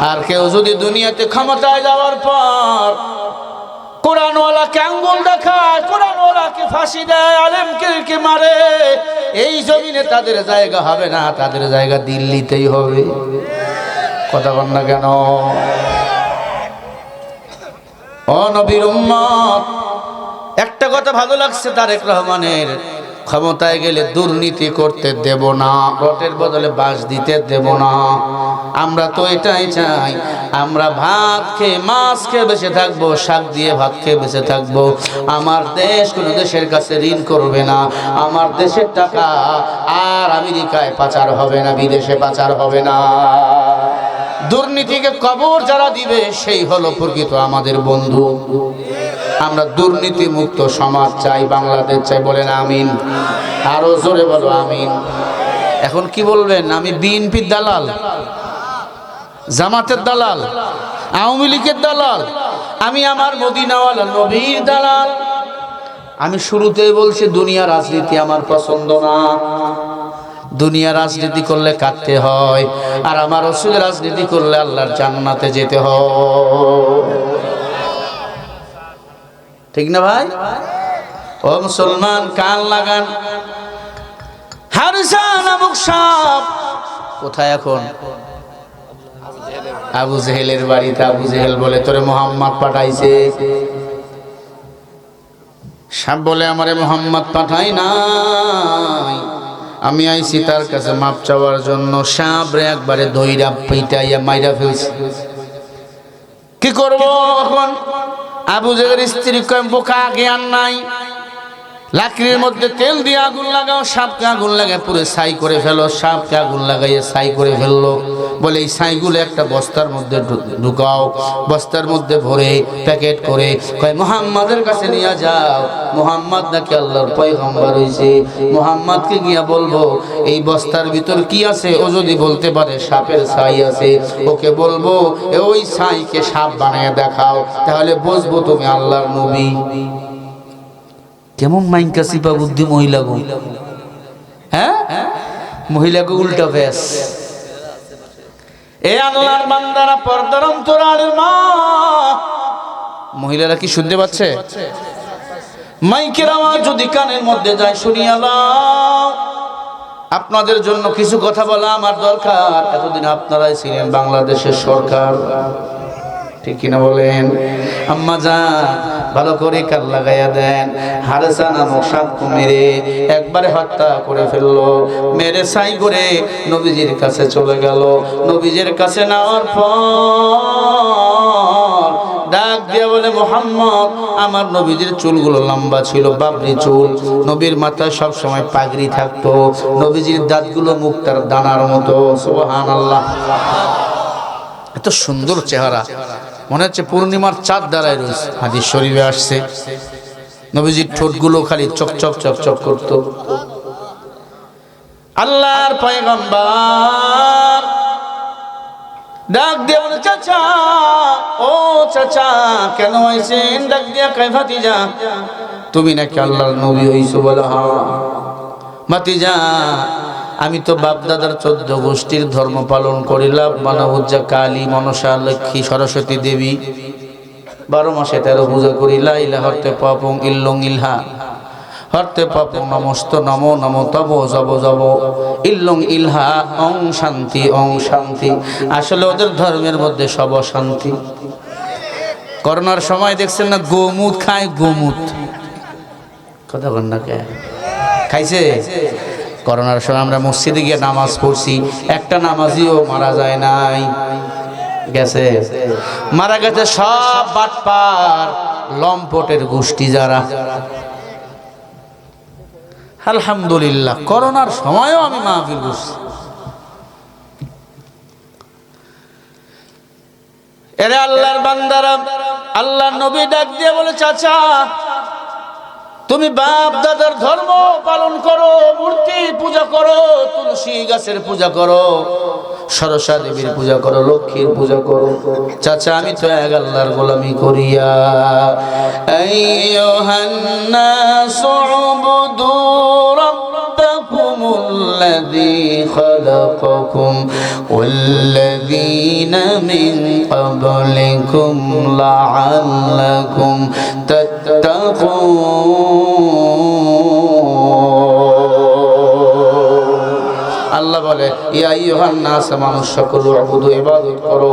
Speaker 1: আর কেউ যদি দুনিয়াতে ক্ষমতায় যাওয়ার পর কোরআনওয়ালাকে আঙ্গুল দেখায়, কোরআনওয়ালাকে ফাঁসি দেয়, আলেমকে মারে, এই জমিনে তাদের জায়গা হবে না, তাদের জায়গা দিল্লিতেই হবে। কথা বল না কেন? ও নবীর উম্মত, একটা কথা ভালো লাগছে তারেক রহমানের, ক্ষমতায় গেলে দুর্নীতি করতে দেব না, রটের বদলে বাঁশ দিতে দেব না। আমরা তো এটাই চাই, আমরা ভাত খেয়ে মাছ খেয়ে বেঁচে থাকবো, শাক দিয়ে ভাত খেয়ে বেঁচে থাকবো। আমার দেশ কোনো দেশের কাছে ঋণ করবে না, আমার দেশের টাকা আর আমেরিকায় পাচার হবে না, বিদেশে পাচার হবে না। দুর্নীতিকে কবর যারা দিবে সেই হলো প্রকৃত আমাদের বন্ধু। আমরা দুর্নীতি মুক্ত সমাজ চাই, বাংলাদেশ চাই। বলেন আমিন। আরো জোরে বলো আমিন। এখন কি বলবেন? আমি বিএনপির দালাল, জামাতের দালাল, আওয়ামী লীগের দালাল, আমি আমার মদিনাওয়ালা নবীর দালাল। আমি শুরুতেই বলছি দুনিয়া রাজনীতি আমার পছন্দ না। দুনিয়া রাজনীতি করলে কাটতে হয়, আর আমার রাসূলের রাজনীতি করলে আল্লাহর জান্নাতে যেতে হয়। ঠিক না ভাই? ও মুসলমান, কান লাগান। হারসা নামক সাপ কোথায় এখন? আবু জেহেলের বাড়িতে। আবু জেহেল বলে, তোরে মোহাম্মদ পাঠাইছে। সাপ বলে আমারে মোহাম্মদ পাঠাই নাই, আমি আইছি তার কাছে মাপ চাওয়ার জন্য। সাপ রে একবারে দইরা পিটাইয়া মাইরা ফেলছে। কি করব এখন? আবু জেহেলের স্ত্রী কয় বোকা, জ্ঞান নাই, লাকড়ির মধ্যে তেল দিয়ে আগুন লাগাও, সাপকে আগুন লাগায় পুরো ছাই করে ফেলো। সাপকে আগুন লাগাইয়ে ছাই করে ফেললো। বলে এই ছাইগুলো একটা বস্তার মধ্যে ঢুকাও, বস্তার মধ্যে ভরে প্যাকেট করে কয় মুহাম্মাদের কাছে নিয়ে যাও। মুহাম্মদ নাকি আল্লাহর পয়গম্বর হইছে, মুহাম্মদকে গিয়া বলবো এই বস্তার ভিতর কি আছে। ও যদি বলতে পারে সাপের ছাই আছে, ওকে বলবো ওই ছাইকে সাপ বানিয়ে দেখাও, তাহলে বুঝবো তুমি আল্লাহর নবী। কেমন মাইনকা সিপা বুদ্ধি মহিলা গো, হ্যাঁ মহিলাকে উল্টা ব্যাস। এ আল্লাহর বান্দারা, পর্দার অন্তরালের মা, মহিলারা কি শুনতে পাচ্ছে? মাইকের আওয়াজ যদি কানের মধ্যে যায় শুনিয়া দাও। আপনাদের জন্য কিছু কথা বলা আমার দরকার। এতদিন আপনারাই ছিলেন বাংলাদেশের সরকার, ঠিক কিনা বলেন? আম্মা জান ভালো করে কান লাগাইয়া দেন। হারেসা নামক সাপকে মেরে একবারে হত্যা করে ফেললো। মেরে ছাই করে নবীজির কাছে চলে গেল। নবীজির কাছে নেওয়ার পর ডাক দিয়ে বলে মুহাম্মদ, আমার নবীজির চুলগুলো লম্বা ছিল, বাবরি চুল। নবীর মাথায় সব সময় পাগড়ি থাকতো। নবীজির দাঁতগুলো মুক্তার দানার মতো। সুবহানাল্লাহ। এত সুন্দর চেহারা, মনে হচ্ছে পূর্ণিমার চাঁদ দাঁড়ায় রয়েছে। হাদিস শরীফে আসছে নবীজির ঠোঁটগুলো খালি চকচক চকচক করত। আল্লাহর পয়গম্বর ডাক দিয়ে বলে চাচা, ও চাচা কেন আইছেন? ডাক দিয়া কয় ভাতিজা তুমি নাকি আল্লাহর নবী হইছো? বলে হ্যাঁ। ভাতিজা আমি তো বাপ দাদার 14 গোষ্ঠীর ধর্ম পালন করিলাম। মানবুজ্জা কালী, মনসা, লক্ষ্মী, সরস্বতী দেবী 12 মাসে 13 পূজা করিলা। ইলা হরতে পাপং ইল্লং ইলহা, হরতে পাপং নমস্ত নমো নমো তব জব জব ইল্লং ইলহা অং শান্তি অং শান্তি। আসলে ওদের ধর্মের মধ্যে সব শান্তি। করোনার সময় দেখছেন না গোমুত খায়, গোমুত কথা বল না কে খাইছে? করোনার সময় আমরা মসজিদে গিয়ে নামাজ পড়ছি, একটা নামাজিও মারা যায় নাই। গেছে মারা গেছে সব বাটপার লম্পটের গোষ্ঠী যারা। আলহামদুলিল্লাহ করোনার সময়ও আমি মাহফিল করছি। এরে আল্লাহর বান্দারা, আল্লাহর নবী ডাক দিয়ে বলে চাচা তুমি বাপ দাদার ধর্ম পালন করো, মূর্তি পূজা করো, তুলসী গাছের পূজা করো, সরসা দেবীর পূজা করো, লক্ষ্মীর পূজা করো। চাচা আমি তো এক আল্লাহর গোলামি করিয়া। আইয়ুহান নাসু উবুদু রাব্বাকুমুল্লাযী খালাকাকুম ওয়াল্লাযীনা মিন ক্বাবলিকুম লাআল্লাকুম আল্লাহ বলে ইয়া আইয়ুহান নাস, মানুষ সকল উবুদু ইবাদত করো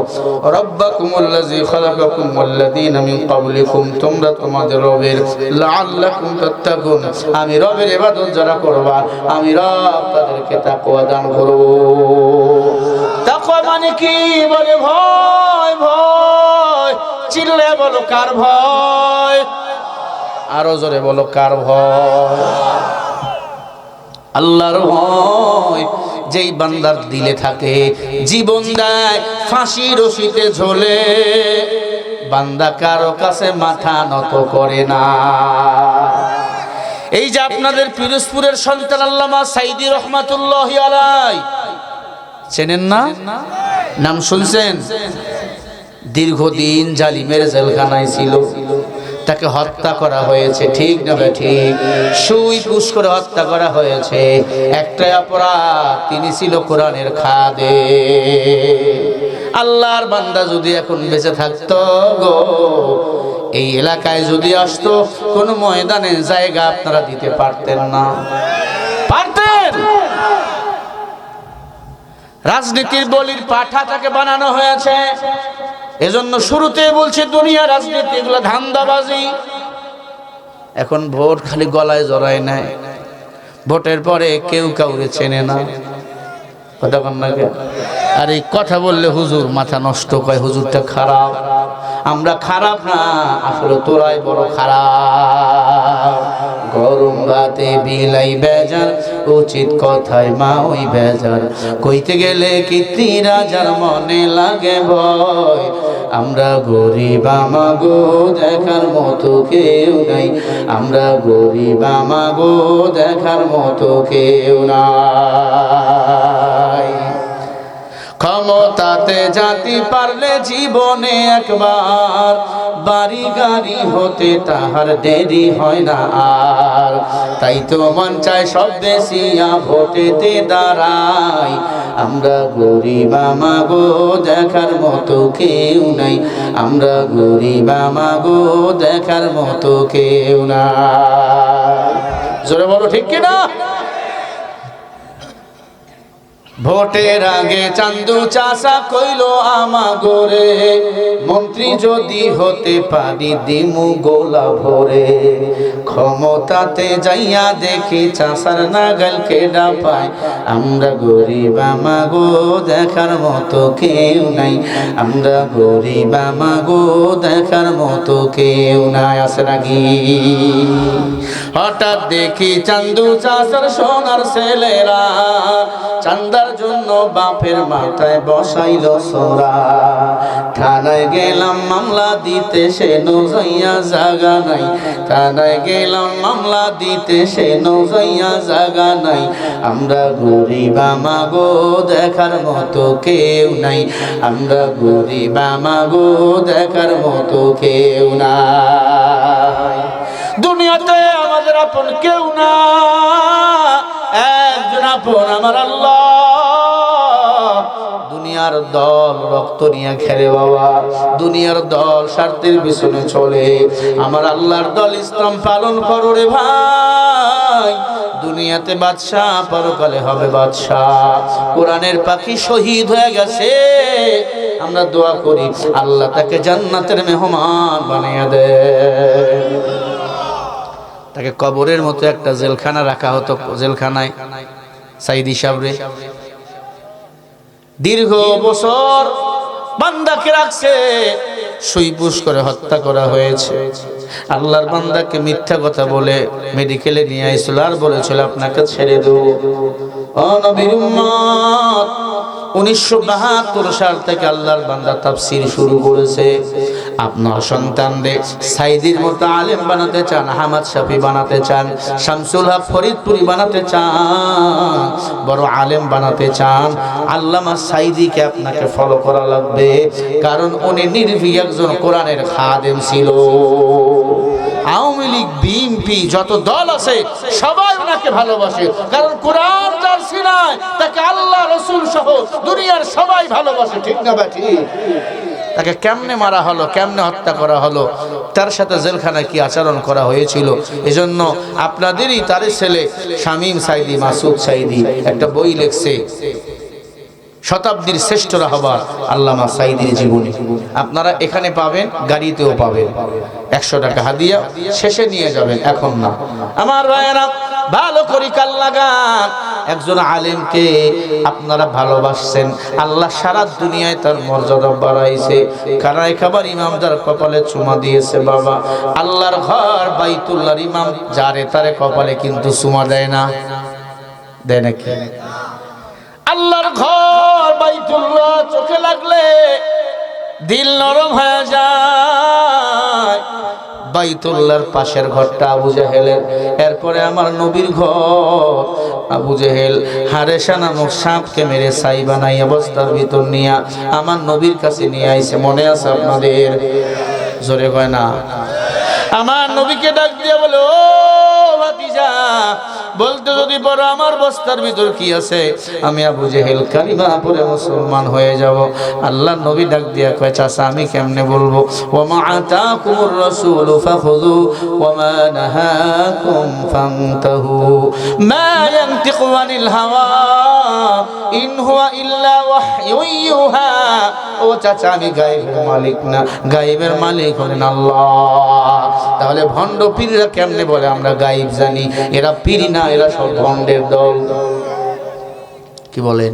Speaker 1: রাব্বাকুমুল্লাযী খালাকাকুম ওয়াল্লাযীনা মিন ক্বাবলিকুম, তোমরা তোমাদের রবের লাআল্লাকুম তাত্তাকুন, আমি রবের ইবাদত যারা করবা আমি রব তাদেরকে তাকওয়া দান করব। তাকওয়া মানে কি? বলে ভয়। ভয় চিল্লে বলো কার ভয়? আরো জোরে বলো কার ভয়? আল্লাহর ভয় যেই বান্দার দিলে থাকে, জীবন দেয় ফাঁসি রশিতে ঝোলে, বান্দা কারো কাছে মাথা নত করে না। এই যে আপনাদের পিরোজপুরের সন্তান আল্লামা সাইদি রহমাতুল্লাহি আলাইহি, চেনেন না? নাম শুনছেন? দীর্ঘদিন জালিমের জেলখানায় ছিল, তাকে হত্যা করা হয়েছে, ঠিক না ঠিক? সুই পুশ করে হত্যা করা হয়েছে। একটাই অপরাধ, তিনি ছিল কোরআনের খাদেম। আল্লাহর বান্দা যদি এখন বেঁচে থাকতো গো, এই এলাকায় যদি আসতো, কোন ময়দানে জায়গা আপনারা দিতে পারতেন না। পারতেন? রাজনীতির বলির পাঠা তাকে বানানো হয়েছে। এজন্য শুরুতে বলছি দুনিয়া রাজনীতি এগুলো ধান্দাবাজি। এখন ভোট খালি গলায় জড়ায় নাই, ভোটের পরে কেউ কাউরে চেনে না। কথা কন না কেন? আর এই কথা বললে হুজুর মাথা নষ্ট, কয় হুজুরটা খারাপ। আমরা খারাপ না, আসলে তোরাই বড় খারাপ। গরম রাতে বিলাই বেজার, উচিত কথায় মা ওই বেজার। কইতে গেলে কীর্তি রাজার মনে লাগে ভয়। আমরা গরিব আমাগো দেখার মতো কেউ নাই, আমরা গরিব আমাগো দেখার মতো কেউ নাই। ক্ষমতাতে জাতি পারলে জীবনে একবার, বাড়ি গাড়ি হতে তাহার দেরি হয় না আর। তাই তো মন চায় সব বেশিয়া ভোটেতে দাঁড়াই। আমরা গরিব আমাগো দেখার মতো কেউ নাই, আমরা গরিব আমাগো দেখার মতো কেউ নাই। জোরে বলো ঠিক কিনা? ভোটের আগে চান্দু চাষা কইলো আমাগরে, মন্ত্রী যদি হতে পারি দিমু গোলা ভরে। ক্ষমতাতে যাইয়া দেখি চাষার নাগাল কেডা পায়। আমরা গরিব আমাগো দেখার মতো কেউ নাই, আমরা গরিব আমাগো দেখার মতো কেউ নাই। আছে নাকি? হঠাৎ দেখি চান্দু চাষার সোনার ছেলেরা, চান্দার জন্য বাপের মাথায় বসাইল সোরা। থানায় গেলাম মামলা দিতে, সে নজাইয়া জাগা নাই। থানায় গেলাম মামলা দিতে, সে নজাইয়া জাগা নাই। আমরা গরিব আমাগো দেখার মতো কেউ নাই, আমরা গরিব আমাগো দেখার মতো কেউ নাই। দুনিয়াতে আমাদের আপন কেউ না, একজন আপন আমার আল্লাহ। দুনিয়ার দল রক্ত নিয়ে খেলে বাবা, দুনিয়ার দল স্বার্থের পিছনে চলে। আমার আল্লাহর দল ইসলাম পালন করো রে ভাই। দুনিয়াতে বাদশাহ, পরকালে হবে বাদশাহ। কোরআনের পাখি শহীদ হয়ে গেছে, আমরা দোয়া করি আল্লাহ তাকে জান্নাতের মেহমান বানিয়ে দেয়। তাকে কবরের মতো একটা জেলখানা রাখা হতো, জেলখানায় সাইদি সাবরে দীর্ঘ বছর বান্দাকে রাখছে, সুইপুষ করে হত্যা করা হয়েছে। আল্লাহর বান্দাকে মিথ্যা কথা বলে মেডিকেলে নিয়ে আইছিল, আর বলেছিল আপনাকে ছেড়ে দেব। ও নবীর উম্মত, 1972 সাল থেকে আল্লাহর বান্দা তাফসীর শুরু করেছে। আপনার সন্তানদের সাইদির মতো আলেম বানাতে চান, আহমদ শফি বানাতে চান, শামসুল হক ফরিদপুরি বানাতে চান, বড় আলেম বানাতে চান, আল্লামা সাইদিকে আপনাকে ফলো করা লাগবে। কারণ উনি নির্ভীক একজন কোরআনের খাদেম ছিল। আওয়ামী লীগ, বিএনপি যত দল আছে সবাই ওনাকে ভালোবাসে, কারণ কোরআন যার সিনায় তাকে আল্লাহ রাসূল সহ দুনিয়ার সবাই ভালোবাসে। ঠিক না বেঠি? তাকে কেমনে মারা হলো, কেমনে হত্যা করা হলো, তার সাথে জেলখানায় কি আচরণ করা হয়েছিল, এজন্য আপনাদেরই তার ছেলে শামীম সাইদি, মাসুদ সাইদি একটা বই লিখছে, শতাব্দীর শ্রেষ্ঠ রাহবার আল্লামা সাইদির জীবনী। আপনারা এখানে পাবেন, গাড়িতেও পাবেন। 100 টাকা হাদিয়া, শেষে নিয়ে যাবেন, এখন না। আমার ভাইয়েরা ভালো করে কাল লাগান। একজন আলেমকে আপনারা ভালোবাসছেন, আল্লাহ সারা দুনিয়ায় তার মর্যাদা বাড়াইছে। কারাই খাবার ইমামদার কপালে চুমা দিয়েছে বাবা। আল্লাহর ঘর বাইতুল্লাহর ইমাম যারে তারে কপালে কিন্তু চুমা দেয় না, দেয় নাকি? আল্লাহর ঘর বাইতুল্লাহ চোখে লাগলে দিল নরম হয়ে যায়। বাইতুল্লাহর পাশের ঘরটা আবু জেহেলের, এরপরে আমার নবীর ঘর। আবু জেহেল হারেসা নামক সাপকে মেরে ছাই বানাই অবস্থার ভিতর নিয়ে আমার নবীর কাছে নিয়ে আইছে। মনে আছে আপনাদের? জোরে কয় না। আমার নবীকে ডাক দিয়ে বলে, ও ভাতিজা, বলতে যদি বড় আমার বস্তার ভিতর কি আছে, আমি আবু জেহেল কালিমা পড়ে মুসলমান হয়ে যাব। আল্লাহ নবী ডাক দিয়া কয়, চাচা আমি কেমনে বলবো? ওয়া মা আতাকুমুর রাসূল ফাখুযু ওয়া মা নাহাকুম ফান্তাহু মা ইয়ানতিকু আনিল হাওয়া ইন হুয়া ইল্লা ওয়াহয়ুন ইউহা ও চাচা আমি গায়েবের মালিক না, গায়েবের মালিক হলেন আল্লাহ। তাহলে ভণ্ড পীররা কেমনে বলে আমরা গায়েব জানি? এরা পীর না, এরা সব ভণ্ডের দল। কি বলেন?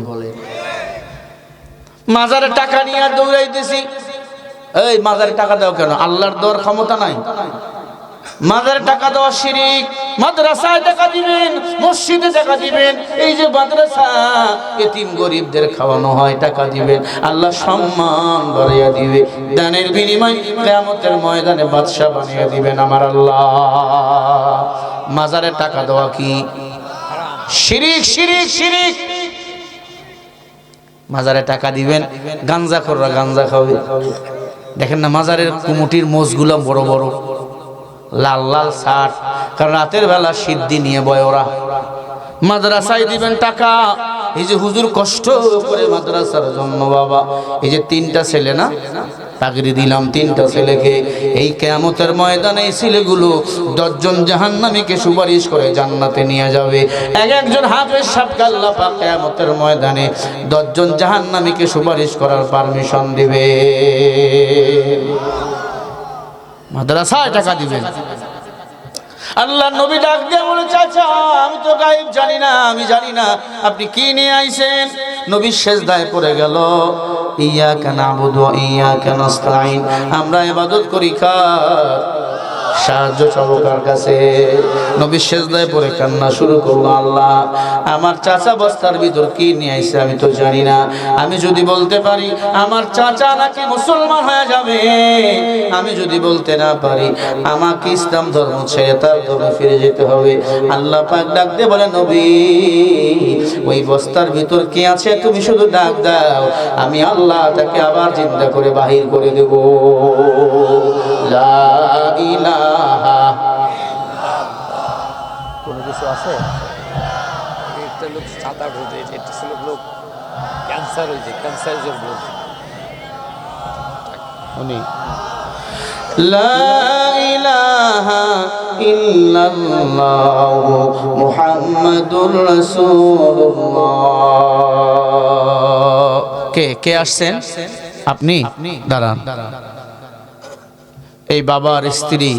Speaker 1: মাজারে টাকা নিয়ে আর দৌড়াইতেছি, এই মাজারে টাকা দাও কেন? আল্লাহর দেওয়ার ক্ষমতা নাই? মাজারে টাকা দেওয়া শিরিক। মাদ্রাসায় টাকা দিবেন, মসজিদে টাকা দিবেন, এই যে মাদ্রাসা এতিম গরিবদের খাওয়ানো হয়, টাকা দিবেন, আল্লাহ সম্মান বাড়িয়ে দিবে, দানের বিনিময় কিয়ামতের ময়দানে বাদশা বানিয়ে দিবেন আমার আল্লাহ। মাজারে টাকা দেওয়া কি শিরিক? শিরিক শিরিক। মাজারে টাকা দিবেন, গাঞ্জাখোররা গাঞ্জা খাবে। দেখেন না মাজারের কুমুটির মোষগুলো বড় বড়, লাল লাল শার্ট, কারণ রাতের বেলা সিদ্ধি নিয়ে বয় ওরা। মাদ্রাসায় দিবেন টাকা, এই যে হুজুর কষ্ট করে মাদ্রাসার জন্য বাবা, এই যে 3টা ছেলে না চাকরি দিলাম, 3টা ছেলেকে, এই কিয়ামতের ময়দানে এই ছেলেগুলো 10 জন জাহান্নামীকে সুপারিশ করে জান্নাতে নিয়ে যাবে। একজন হাফেজ সাহেবকে আল্লাহ পাক কিয়ামতের ময়দানে 10 জন জাহান্নামীকে সুপারিশ করার পারমিশন দিবে। মাদ্রাসায় টাকা দিবেন। আল্লাহ নবী ডাক দিয়ে বলে, চাচা আমি তো গায়েব জানি না, আমি জানি না আপনি কি নিয়ে আইছেন। নবী সিজদায় পড়ে গেল, ইয়াকা নাবুদু ওয়া ইয়াকা নাস্তাইন, আমরা ইবাদত করি কার? সাহায্য চাবো কার কাছে? নবী সিজদায় পড়ে কান্না শুরু করলো, আল্লাহ আমার চাচা বস্তার ভিতর কি নিয়ে আইছে আমি তো জানি না, আমি যদি বলতে পারি আমার চাচা নাকি মুসলমান হয়ে যাবে, আমি যদি বলতে না পারি আমাকে ইসলাম ধর্ম ছেড়ে তার ধর্মে ফিরে যেতে হবে। আল্লাহ পাক ডাক দিয়ে বলে, নবী ওই বস্তার ভিতর কি আছে তুমি শুধু ডাক দাও, আমি আল্লাহ তাকে আবার জিন্দা করে বাহির করে দেব। লা ইলাহা।
Speaker 2: কোনো কিছু আছে? একটা লোক ছাতা ঢুকে, একটা ছিল লোক ক্যান্সার হয়েছে, ক্যান্সারের জন্য
Speaker 1: উনি লা ইলাহা ইল্লাল্লাহু মুহাম্মাদুর রাসূলুল্লাহ। কে আসছেন? আপনি দাঁড়ান। এই বাবার স্ত্রী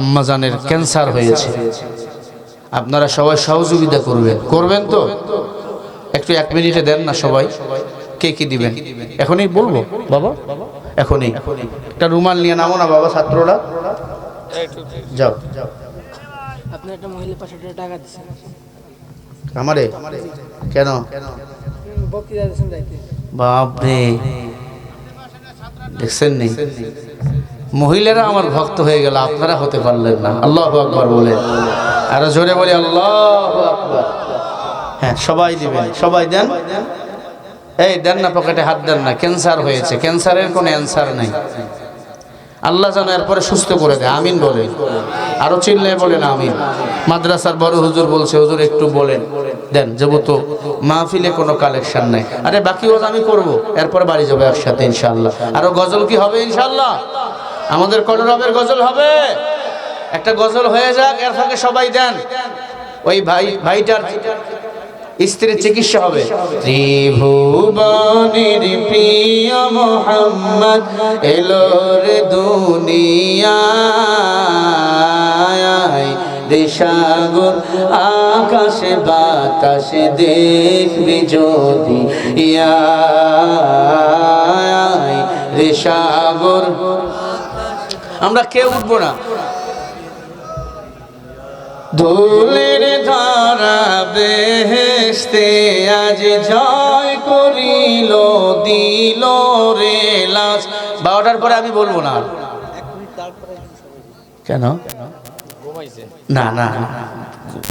Speaker 1: আম্মাজানের ক্যান্সার হয়েছে, আপনারা সবাই সহযোগিতা করবেন তো? একটু 1 মিনিটে দেন না সবাই। কে কি দিবেন এখনই বলবো বাবা? এখনই একটা রুমাল নিয়ে নামো না বাবা, ছাত্ররা যাও।
Speaker 3: আপনি একটা মহিলা 500 টাকা দিচ্ছেন
Speaker 1: আমারে কেন?
Speaker 3: বক্তৃতা দিচ্ছেন যাইতে।
Speaker 1: বাপরে, দেখছেন নি মহিলারা আমার ভক্ত হয়ে গেল, আপনারা হতে পারলেন না। আল্লাহু আকবার বলেন, আরো জোরে বলি আল্লাহু আকবার। হ্যাঁ সবাই দিবেন, সবাই দেন। এই দেন না, পকেটে হাত দেন না। ক্যান্সার হয়েছে, ক্যান্সারের কোনো অ্যান্সার নাই। আল্লাহ যেন এরপরে সুস্থ করে দেয়, আমিন বলেন। আরো চিল্লায় বলেন আমিন। মাদ্রাসার বড় হুজুর বলছে, হুজুর একটু বলেন দেন, যেহেতু মাহফিলে কোনো কালেকশন নাই। আরে বাকি ওয়াজ আমি করব, এরপরে বাড়ি যাবো একসাথে ইনশাআল্লাহ। আরো গজল কি হবে ইনশাআল্লাহ? আমাদের কটরবের গজল হবে, একটা গজল হয়ে যাক, এর ফাঁকে সবাই দেন। ওই ভাইটার স্ত্রীর চিকিৎসা হবে। ত্রিভুবনের প্রিয় মুহাম্মদ এলো রে দুনিয়ায়, দেশাগর আকাশে বাতাসে দেখবি যদি রেশাগর। আমরা কেউ উঠবো না। দোলের ধারা বেহেশতে আজ জয় করিল, দিল রে লাশ। 12টার পরে আমি বলবো না। কেন? না না,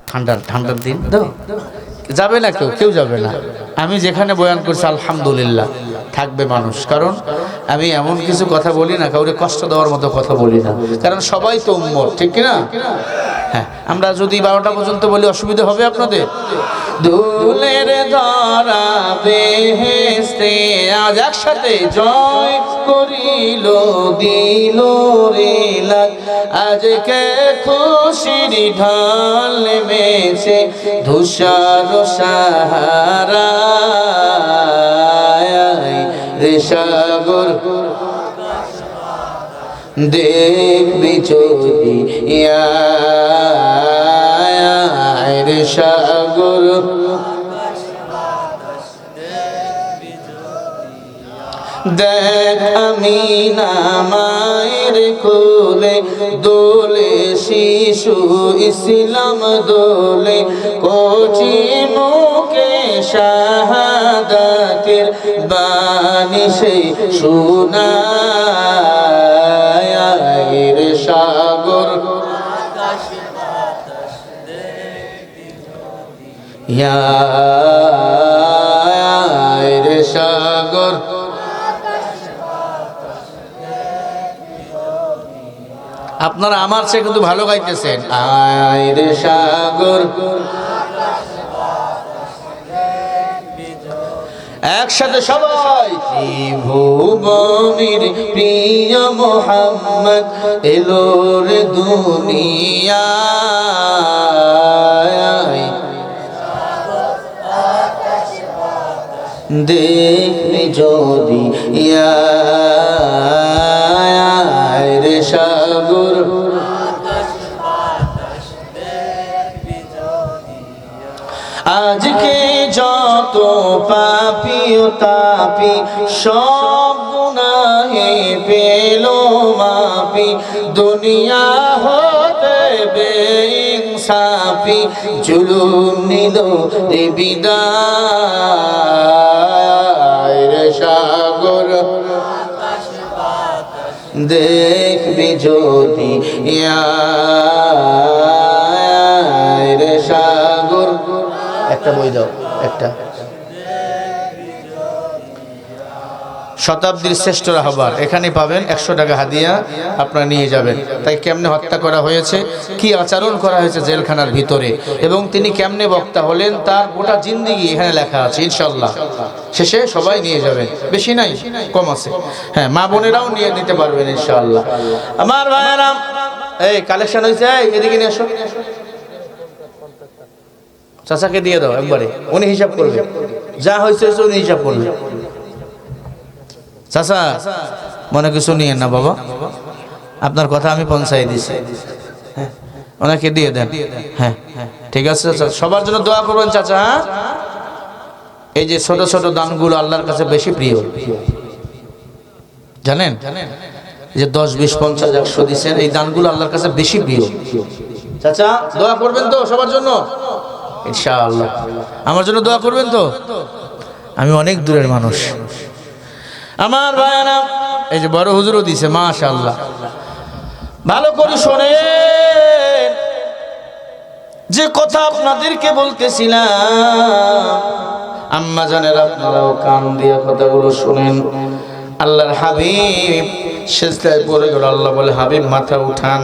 Speaker 1: ঠান্ডার দিন তো যাবে না, কেউ যাবে না। আমি যেখানে বয়ান করছি আলহামদুলিল্লাহ থাকবে মানুষ, কারণ আমি এমন কিছু কথা বলি না কাউকে কষ্ট দেওয়ার মতো কথা বলি না, কারণ সবাই তো উম্মত, ঠিক না? হ্যাঁ, আমরা যদি 12টা পর্যন্ত বলি অসুবিধা হবে আপনাদের? দোলের ধারা বেহেশতে আজ একসাথে জয় করিল, দিল রে লাগ। আজকে খুশির ঢাল নেমেছে ধূসর সাহারায়, রে সাগর দেখবি যদি ইয়ার সাগর দেখ আমি না মায়ের কোলে দোলে শিশু ইসলাম দোলে কোচি মুখে শাহাদাতের বাণী সে শোনায় সাগর ইয়ার সাগর আপনারা আমার চেয়ে কিন্তু ভালো গাইতেছেন আয় রে সাগর একসাথে সবাই ত্রিভুবনের প্রিয় মোহাম্মদ এলো রে দুনিয়ায় দেখবি যদি ইয়ার সাগর আজকে যত পাপি ও তাপি সব গুনাহে পেল মাপি দুনিয়া হতে বেইনসাফি জুলুম নিল রে বিদায় রে সাগর দেখবি যদি ইয়ার সাগর একটা বই দাও একটা শতাব্দীর শ্রেষ্ঠ রাহবার এখানে পাবেন 100 টাকা হাদিয়া আপনারা নিয়ে যাবেন তাই কেমনে হত্যা করা হয়েছে কি আচরণ করা হয়েছে জেলখানার ভিতরে এবং তিনি কেমনে বক্তা হলেন তার গোটা জিন্দেগি এখানে লেখা আছে ইনশাআল্লাহ শেষে সবাই নিয়ে যাবেন বেশি নাই কম আছে হ্যাঁ মা বোনেরাও নিয়ে নিতে পারবেন ইনশাআল্লাহ আমার ভাইয়েরা এই কালেকশন হয়েছে এদিকে নিয়ে আসো চাচাকে দিয়ে দাও একবারে উনি হিসাব করবে যা হয়েছে উনি হিসাব করবে চাচা মনে কিছু নিয়েন না বাবা আপনার কথা আমি পৌঁছাই দিছি ওনাকে দিয়ে দেন হ্যাঁ ঠিক আছে চাচা সবার জন্য দোয়া করবেন চাচা হ্যাঁ এই যে ছোট ছোট দানগুলো আল্লাহর কাছে বেশি প্রিয় জানেন যে 10 20 50 100 দিচ্ছেন এই দানগুলো আল্লাহর কাছে বেশি প্রিয় চাচা দোয়া করবেন তো সবার জন্য ইনশাআল্লাহ আমার জন্য দোয়া করবেন তো আমি অনেক দূরের মানুষ আমার ভাইরা এই যে বড় হুজুরও দিছে মাশাআল্লাহ ভালো করে শোনেন যে কথা আপনাদেরকে বলতেছিলাম আম্মা জানেন আপনারাও কান দিয়ে কথাগুলো শুনেন আল্লাহর হাবিব সিজদায় পড়ে গেল আল্লাহ বলে হাবিব মাথা উঠান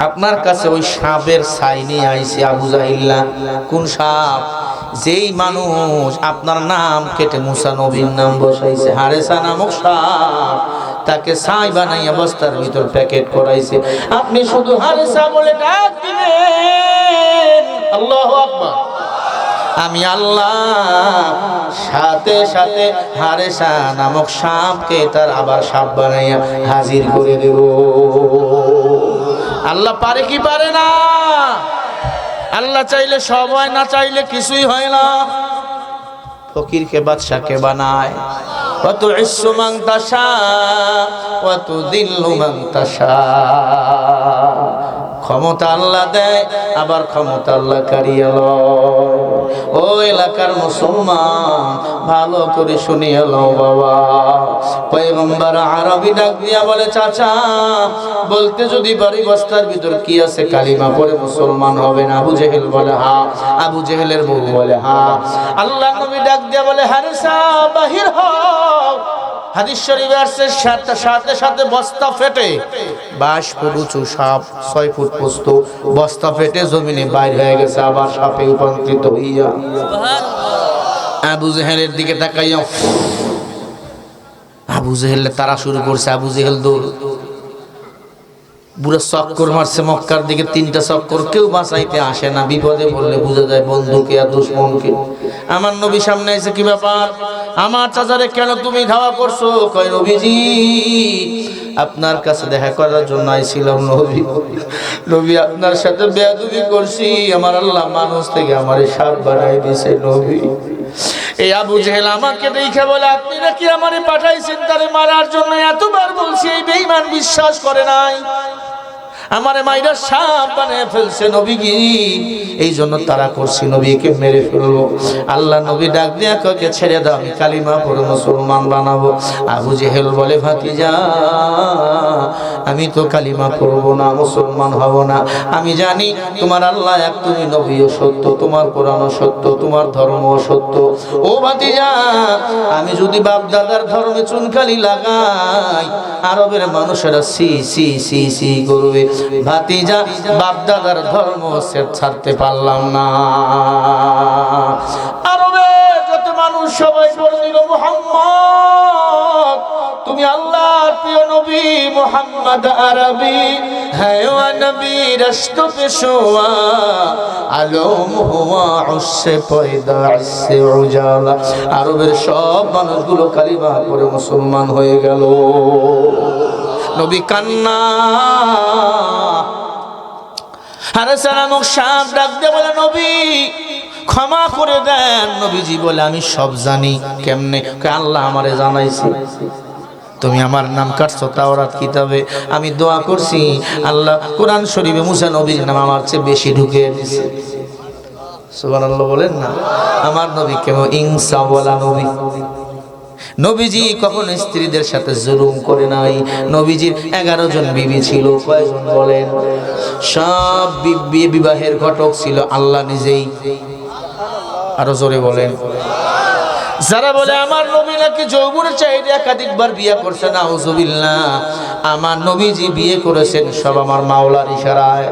Speaker 1: আপনার কাছে ওই সাপের ছাই নিয়ে আইছি আবু জাহিল্লা কোন সাপ যেই মানুষ আপনার নাম কেটে মুসা নবীর নাম বসাইছে হারেসা নামক সাপ তাকে ছাই বানাইয়া বস্তার ভিতর প্যাকেট করাইছে আপনি শুধু হারেসা বলে ডাক দিবেন আল্লাহু আকবার আমি আল্লাহ সাথে সাথে হারেসা নামক সাপকে তার আবার সাপ বানাইয়া হাজির করে দেব আল্লাহ পারে কি পারে না আল্লাহ চাইলে সব হয় না চাইলে কিছুই হয় না ফকিরকে বাদশাকে বানায় কত ইজ্জু মান তাশা কত দিল্লু মান তাশা ক্ষমতা আল্লাহ দেয় আবার ক্ষমতা আল্লাহ কারিয়ে লয় ও এলাকার মুসলমান ভালো করে শুনিয়ে লও বাবা পয়গম্বর আরবি ডাক দিয়া বলে চাচা বলতে যদি বাড়ি বস্তার ভিতর কি আছে কালিমা পড়ে মুসলমান হবে না আবু জেহেল বলে হ্যাঁ আবু জেহেলের বউ বলে হ্যাঁ আল্লাহ নবী ডাক দিয়া বলে হারেসা বাহির হও হাদিস শরীফে আসছে সাথে সাথে বস্তা ফেটে 22 ফুট উঁচু সাপ 6 ফুট পোস্ত বস্তা ফেটে জমিনে বাইর হয়ে গেছে আবার সাপে রূপান্তরিত হইয়া আবু জেহেলের দিকে তাকাইয়া আবু জেহেল তারা শুরু করছে আবু জেহেল দৌড় বুড়া চক্কর মারছে মক্কার দিকে, 3টা চক্কর, কেউ বাঁচাইতে আসে না। বিপদে বললে বোঝা যায় বন্ধুকে আর দুশ্মনকে। আমার নবী সামনে এসে, কি ব্যাপার আমার চাচারে কেন তুমি ধাওয়া করছো? কয় নবীজি আপনার কাছে দেখা করার জন্য আইছিলাম নবী। নবী আপনার সাথে বেয়াদবি করছি, আমার আল্লাহ মানুষ থেকে আমারে সাপ বানাই দিয়েছে নবী। এই আবু জেহেল আমাকে দেখে বলে আপনি নাকি আমারে পাঠাইছেন তারে মারার জন্য। এতবার বলছি, এই বেঈমান বিশ্বাস করে নাই, আমারে মাইরা সাপ বানিয়ে ফেলছে নবীজি। এই জন্য তারা করছি নবীকে মেরে ফেলবো। আল্লাহ নবী ডাক দিয়া ককে ছেড়ে দাও, আমি কালিমা পড়ে মুসলমান বানাবো। আবু জেহেল বলে ভাতিজা আমি তো কালিমা পড়বো না, মুসলমান হব না। আমি জানি তোমার আল্লাহ এক, তুমি নবীও সত্য, তোমার কোরআনও সত্য, তোমার ধর্মও সত্য। ও ভাতিজা আমি যদি বাপ দাদার ধর্মে চুনকালি লাগাই, আরবের মানুষেরা সি সি সি সি করবে। ভাতিজা বাপ দাদার ধর্ম ছাড়তে পারলাম না। আরবের যত মানুষ সবাই বলে দিল মুহাম্মদ তুমি আল্লাহর প্রিয় নবী। মুহাম্মদ আরবি হ্যায় ওয়া নবী রশত পেশোয়া আলম হুয়া উসসে পয়দা ইসসে উজালা। আরবের সব মানুষগুলো কালিমা পড়ে মুসলমান হয়ে গেল। নবী কান্না আরে সালামক সাপ ডাক দিয়ে বলে নবী ক্ষমা করে দেন। নবীজি বলে আমি সব জানি। কেমনে? আল্লাহ আমারে জানাইছে, তুমি আমার নাম কাটছো তাওরাত কিতাবে, আমি দোয়া করছি আল্লাহ কোরআন শরীফে মুসা নবীর নাম আমার চেয়ে বেশি ঢুকিয়ে দিয়েছে। সুবহানাল্লাহ বলেন না। আমার নবী কেমন ইনসাওয়ালা নবী। নবীজি কখনো স্ত্রীদের সাথে জুলুম করে নাই। নবীজির 11 জন বিবি ছিল। কয়জন বলেন? সব বিবাহের ঘটক ছিল আল্লাহ নিজেই। আরো জোরে বলেন। যারা বলে আমার নবী নাকি যৌবনের চাইতে একাধিকবার বিয়ে করছে, নাউজুবিল্লাহ, আমার নবীজি বিয়ে করেছেন সব আমার মাওলার ইশারায়।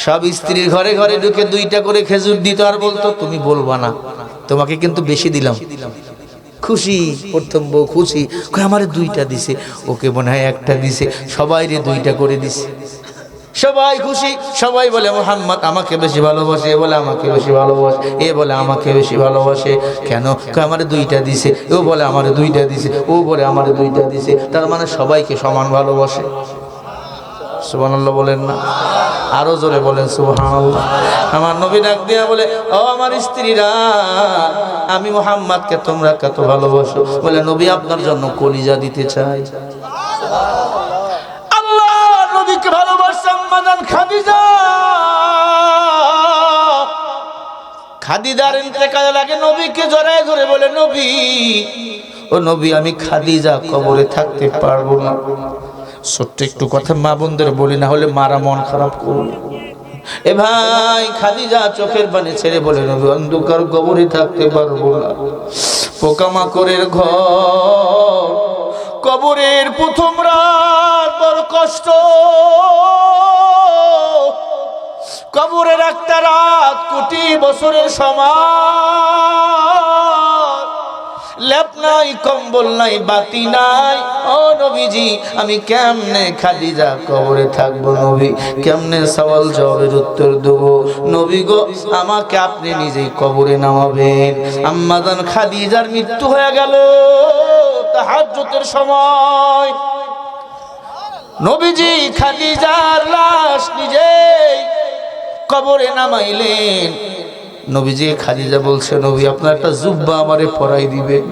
Speaker 1: সব স্ত্রীর ঘরে ঘরে ঢুকে 2টা করে খেজুর দিত আর বলতো তুমি বলবা না, তোমাকে কিন্তু বেশি দিলাম। খুশি প্রথম বউ খুশি, আমারে 2টা দিছে, ওকে মনে হয় 1টা দিছে, সবাইরে 2টা করে দিছে। সবাই খুশি, সবাই বলে মুহাম্মদ আমাকে বেশি ভালোবাসে, এ বলে আমাকে বেশি ভালোবাসে, এ বলে আমাকে বেশি ভালোবাসে। কেন? আমারে 2টা দিছে, ও বলে আমারে 2টা দিছে, ও বলে আমারে 2টা দিছে। তার মানে সবাইকে সমান ভালোবাসে। সুবহানাল্লাহ বলেন না। আরো জোরে বলেন সুবহানাল্লাহ। আমার নবী ডাক দিয়া বলে ও আমার স্ত্রীরা, আমি মুহাম্মদকে তোমরা কত ভালোবাসো? বলে নবী আপনার জন্য কলিজা দিতে চাই। আল্লাহ নবীকে ভালোবাসে আম্মাজান খাদিজা। খাদিজার ইন্তেকাল লাগে, নবীকে জড়ায় ধরে বলে নবী, ও নবী আমি খাদিজা কবরে থাকতে পারবো না। ছোট্ট একটু কথা মা বোনদের বলি, না হলে মারা মন খারাপ করবে। এ ভাই খাদিজা চোখের পানি ছেড়ে বলে নবী অন্ধকার কবরে থাকতে পারবো না। পোকামাকড়ের ঘর, কবরের প্রথম রাত বড় কষ্ট, কবরের একটা রাত কোটি বছরের সমান। লেপ নাই, কম্বল নাই, বাতি নাই। ও নবীজি আমি কেমনে খাদিজা কবরে থাকবো? নবী কেমনে সওয়াল জবাবের উত্তর দেবো? নবী গো আমাকে আপনি নিজেই কবরে নামাবেন। আম্মাজান খাদিজার মৃত্যু হয়ে গেল তাহাজ্জুদের সময়। নবীজি খাদিজার লাশ নিজেই কবরে নামাইলেন। নবীজি খাদিজা বলছে নবী আপনার একটা জুব্বা আমারে পরাই দিবেন,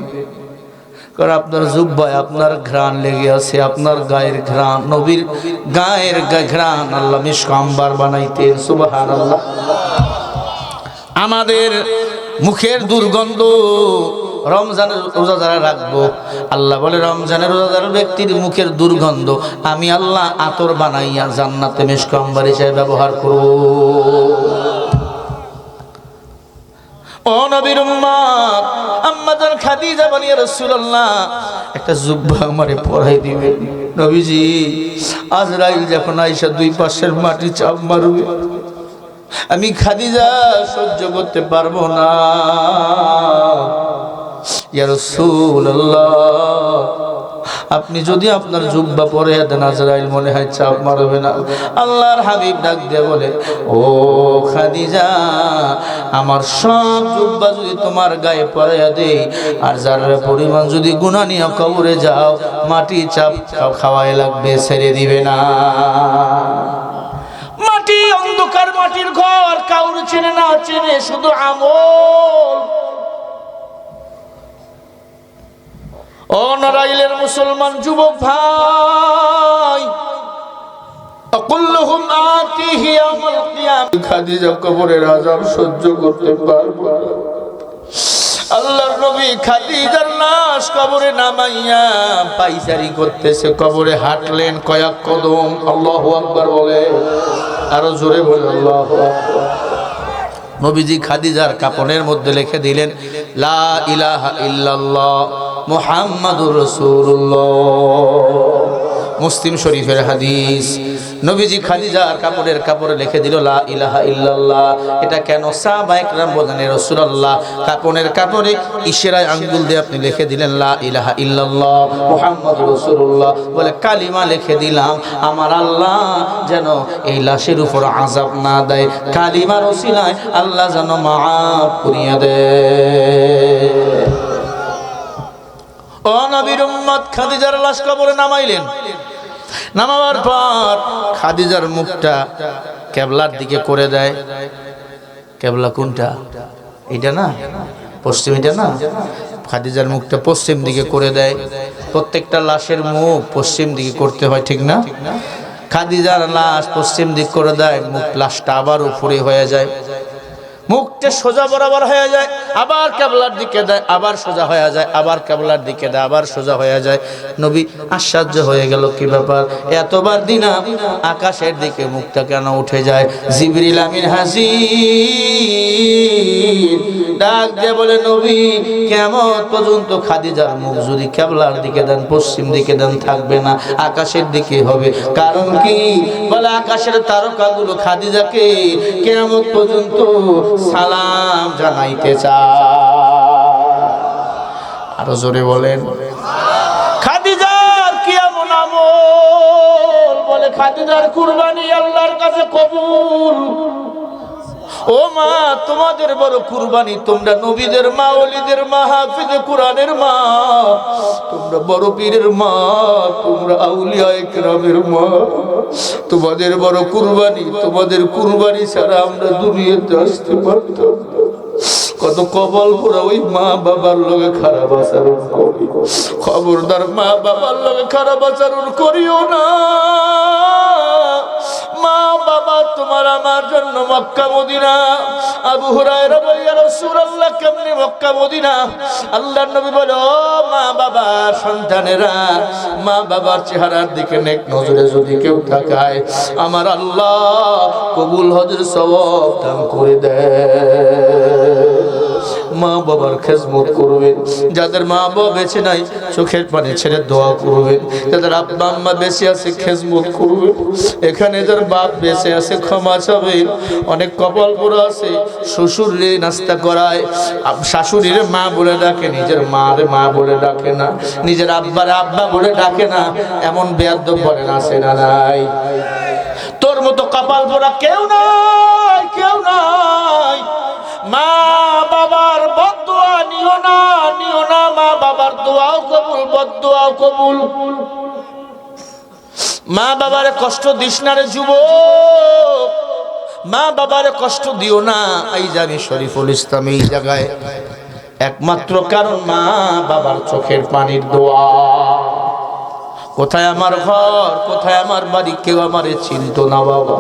Speaker 1: কারণ আপনার জুব্বায় আপনার ঘ্রাণ লেগে আছে, আপনার গায়ের ঘ্রাণ, নবীর গায়ের ঘ্রাণ আল্লাহ মিশক আম্বার বানাইতেন। সুবহানাল্লাহ। আমাদের মুখের দুর্গন্ধ রমজানের রোজা যারা রাখবো, আল্লাহ বলে রমজানের রোজাদার ব্যক্তির মুখের দুর্গন্ধ আমি আল্লাহ আতর বানাইয়া জান্নাতে মিশক আম্বার হিসেবে ব্যবহার করব। ও নবীর উম্মত আম্মাজান খাদিজা বলি ইয়া রাসূলুল্লাহ একটা জুব্বা আমারে পরাই দিবেন। নবীজি আজরাইল যখন আয়েশা 2 পাশের মাটি চাপ মারবে, আমি খাদিজা সহ্য করতে পারবো না। ইয়া রাসূলুল্লাহ আপনি যদি আপনার জুব্বা পরে দেন আজরাইল মনে হয় চাপ মারবে না। আল্লাহর হাবিব ডাক দিয়ে বলে, ও খাদিজা, আমার সব জুব্বা যদি তোমার গায়ে পরে দেই আর যার পরিমাণ যদি গুনাহ নিয়ে কবরে যাও, মাটি চাপ খাওয়াই লাগবে, ছেড়ে দিবে না। মাটি, অন্ধকার মাটির ঘর, কাউরে চেনে না চেনে, শুধু আমল। ও নড়াইলের মুসলমান যুবক ভাই, আকুল্লুহুম আতিহি ইয়াউমাল কিয়ামah। খাদিজা কবরের আযাব সহ্য করতে পারবে না। আল্লাহর নবী খাদিজার লাশ কবরে নামাইয়া পাইচারি করতেছে, কবরে হাঁটলেন কয়েক কদম। আল্লাহু আকবার বলে, আরো জোরে বলে আল্লাহু আকবার। নবীজি খাদিজার কাপনের মধ্যে লিখে দিলেন, লা ইলাহা ইল্লাল্লাহ মুহাম্মাদুর রাসূলুল্লাহ। মুসলিম শরীফের হাদিস। নবীজি খাদিজার কাপড়ে লিখে দিল লা ইলাহা ইল্লাল্লাহ। এটা কেন? সাহাবায়ে কেরাম বলেন, রাসূলুল্লাহ কাপড়ের কাপড়ে ইশারায় আঙ্গুল দিয়ে আপনি লিখে দিলেন লা ইলাহা ইল্লাল্লাহ মুহাম্মাদুর রাসূলুল্লাহ, বলে কালিমা লিখে দিলাম, আমার আল্লাহ যেন এই লাশের উপর আযাব না দেয়, কালিমার ওসিলায় আল্লাহ যেন মাফ করিয়ে দেয়। ও নবীর উম্মত, খাদিজার লাশ কবরে নামাইলেন। নামাবার পর খাদিজার মুখটা কেবলার দিকে করে দেয়। কেবলা কোনটা? এটা না, পশ্চিম, এটা না। খাদিজার মুখটা পশ্চিম দিকে করে দেয়। প্রত্যেকটা লাশের মুখ পশ্চিম দিকে করতে হয়, ঠিক না? খাদিজার লাশ পশ্চিম দিক করে দেয়, মুখ লাশটা আবার উপরে হয়ে যায়, মুখটা সোজা বরাবর হয়ে যায়, আবার কেবলার দিকে দেয়, আবার সোজা হয়ে যায়, আবার কেবলার দিকে দেয়, আবার সোজা হয়ে যায়। নবী আশ্চর্য হয়ে গেল, কি ব্যাপার, এতবার দিনা আকাশের দিকে মুখটা কেন উঠে যায়? জিবরিল আমিন হাজির, ডাক দিয়ে বলে, নবী কিয়ামত পর্যন্ত খাদিজার মুখ যদি কেবলার দিকে দেন, পশ্চিম দিকে দেন, থাকবে না, আকাশের দিকে হবে। কারণ কি? বলে আকাশের তারকাগুলো খাদিজাকে কিয়ামত পর্যন্ত সালাম জানাইতে চায়। আরো জোরে বলেন। খাদিজার কি এমন আমল? বলে খাদিজার কুরবানি আল্লাহর কাছে কবুল। ও মা, তোমাদের বড় কুরবানি, তোমরা নবীদের মা, ওলিদের মা, হাফিজে কোরআনের মা, তোমরা বড় পীরের মা, তোমরা আউলিয়া ইকরামের মা, তোমাদের বড় কুরবানি। তোমাদের কুরবানি ছাড়া আমরা দুনিয়াতে আসতে পারতাম না। কত কবল পোড়া ওই মা বাবার লগে খারাপ আচরণ করি। খবরদার, মা বাবার লগে খারাপ আচরণ করিও না। মা বাবা তোমার আমার জন্য মক্কা মদিনা। আবু হুরায়রা বলে, ইয়া রাসূলুল্লাহ কেমনে মক্কা মদিনা? আল্লাহর নবী বলে, ও মা বাবার সন্তানেরা, মা বাবার চেহারার দিকে নেক নজরে যদি কেউ তাকায়, আমার আল্লাহ কবুল হজের সওয়াব দান করে দেয়। মা বাবার খেজমত করবেন। যাদের মা বাবা বেঁচে নাই, চোখের পানি ছেড়ে দোয়া করবেন। যাদের আব্বা আম্মা বেঁচে আছে, খেজমত করবেন। এখানে যার বাপ বেঁচে আছে, ক্ষমা চাবেন। অনেক কপাল পোড়া আছে, শ্বশুরে নাস্তা করায়, শাশুড়ির মা বলে ডাকে, নিজের মারে মা বলে ডাকে না, নিজের আব্বারে আব্বা বলে ডাকে না, এমন বেয়াদব বলেন আছে না নাই? তোর মতো কপাল পোড়া কেউ নাই, কেউ নাই। মা বাবার বদদুয়া নিও না, নিও না। মা বাবার দোয়াও কবুল, বদদুয়াও কবুল। মা বাবারে কষ্ট দিস না রে যুবক, মা বাবারে কষ্ট দিও না। এই জানি শরীফুল ইসলাম এই জায়গায় একমাত্র কারণ মা বাবার চোখের পানির দোয়া। কোথায় আমার ঘর, কোথায় আমার বাড়ি, কেউ আমারে চিনতো না বাবা,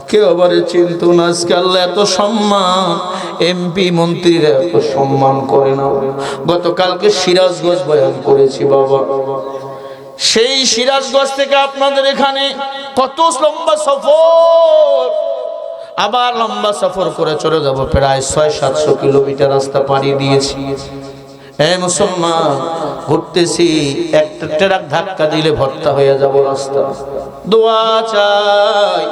Speaker 1: কেউ আমারে চিনতো না। আজকে আল্লাহ এত সম্মান, এমপি মন্ত্রীরা এত সম্মান করে না। গতকালকে সিরাজগঞ্জ বয়ান করেছি বাবা, সেই সিরাজগঞ্জ থেকে আপনাদের এখানে কত লম্বা সফর, আবার লম্বা সফর করে চলে যাব, প্রায় 600-700 কিলোমিটার রাস্তা পাড়ি দিয়েছি। হে মুসলমান, ঘুরতেছি, একটা ট্রাক ধাক্কা দিলে ভর্তা হয়ে যাব রাস্তা। দোয়া চাই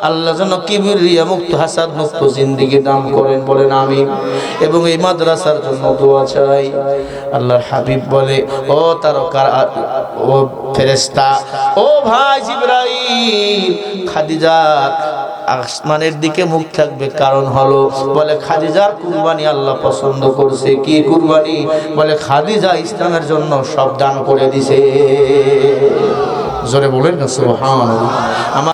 Speaker 1: আল্লাহ যেন কিবরিয়া মুক্ত হাসাদ মুক্ত জিন্দেগি দান করেন, বলেন আমিন। এবং এই মাদ্রাসার জন্য দোয়া চাই। আল্লাহর হাবিব বলে, ও তারকার ও ফেরেশতা, ও ভাই জিবরাইল, খাদিজার আসমানের দিকে মুখ থাকবে, কারণ হলো বলে খাদিজার কুরবানি আল্লাহ পছন্দ করছে। কি কুরবানি? বলে খাদিজা ইসলামের জন্য সব দান করে দিছে। জোরে বলেন না সুবহানাল্লাহ। আমার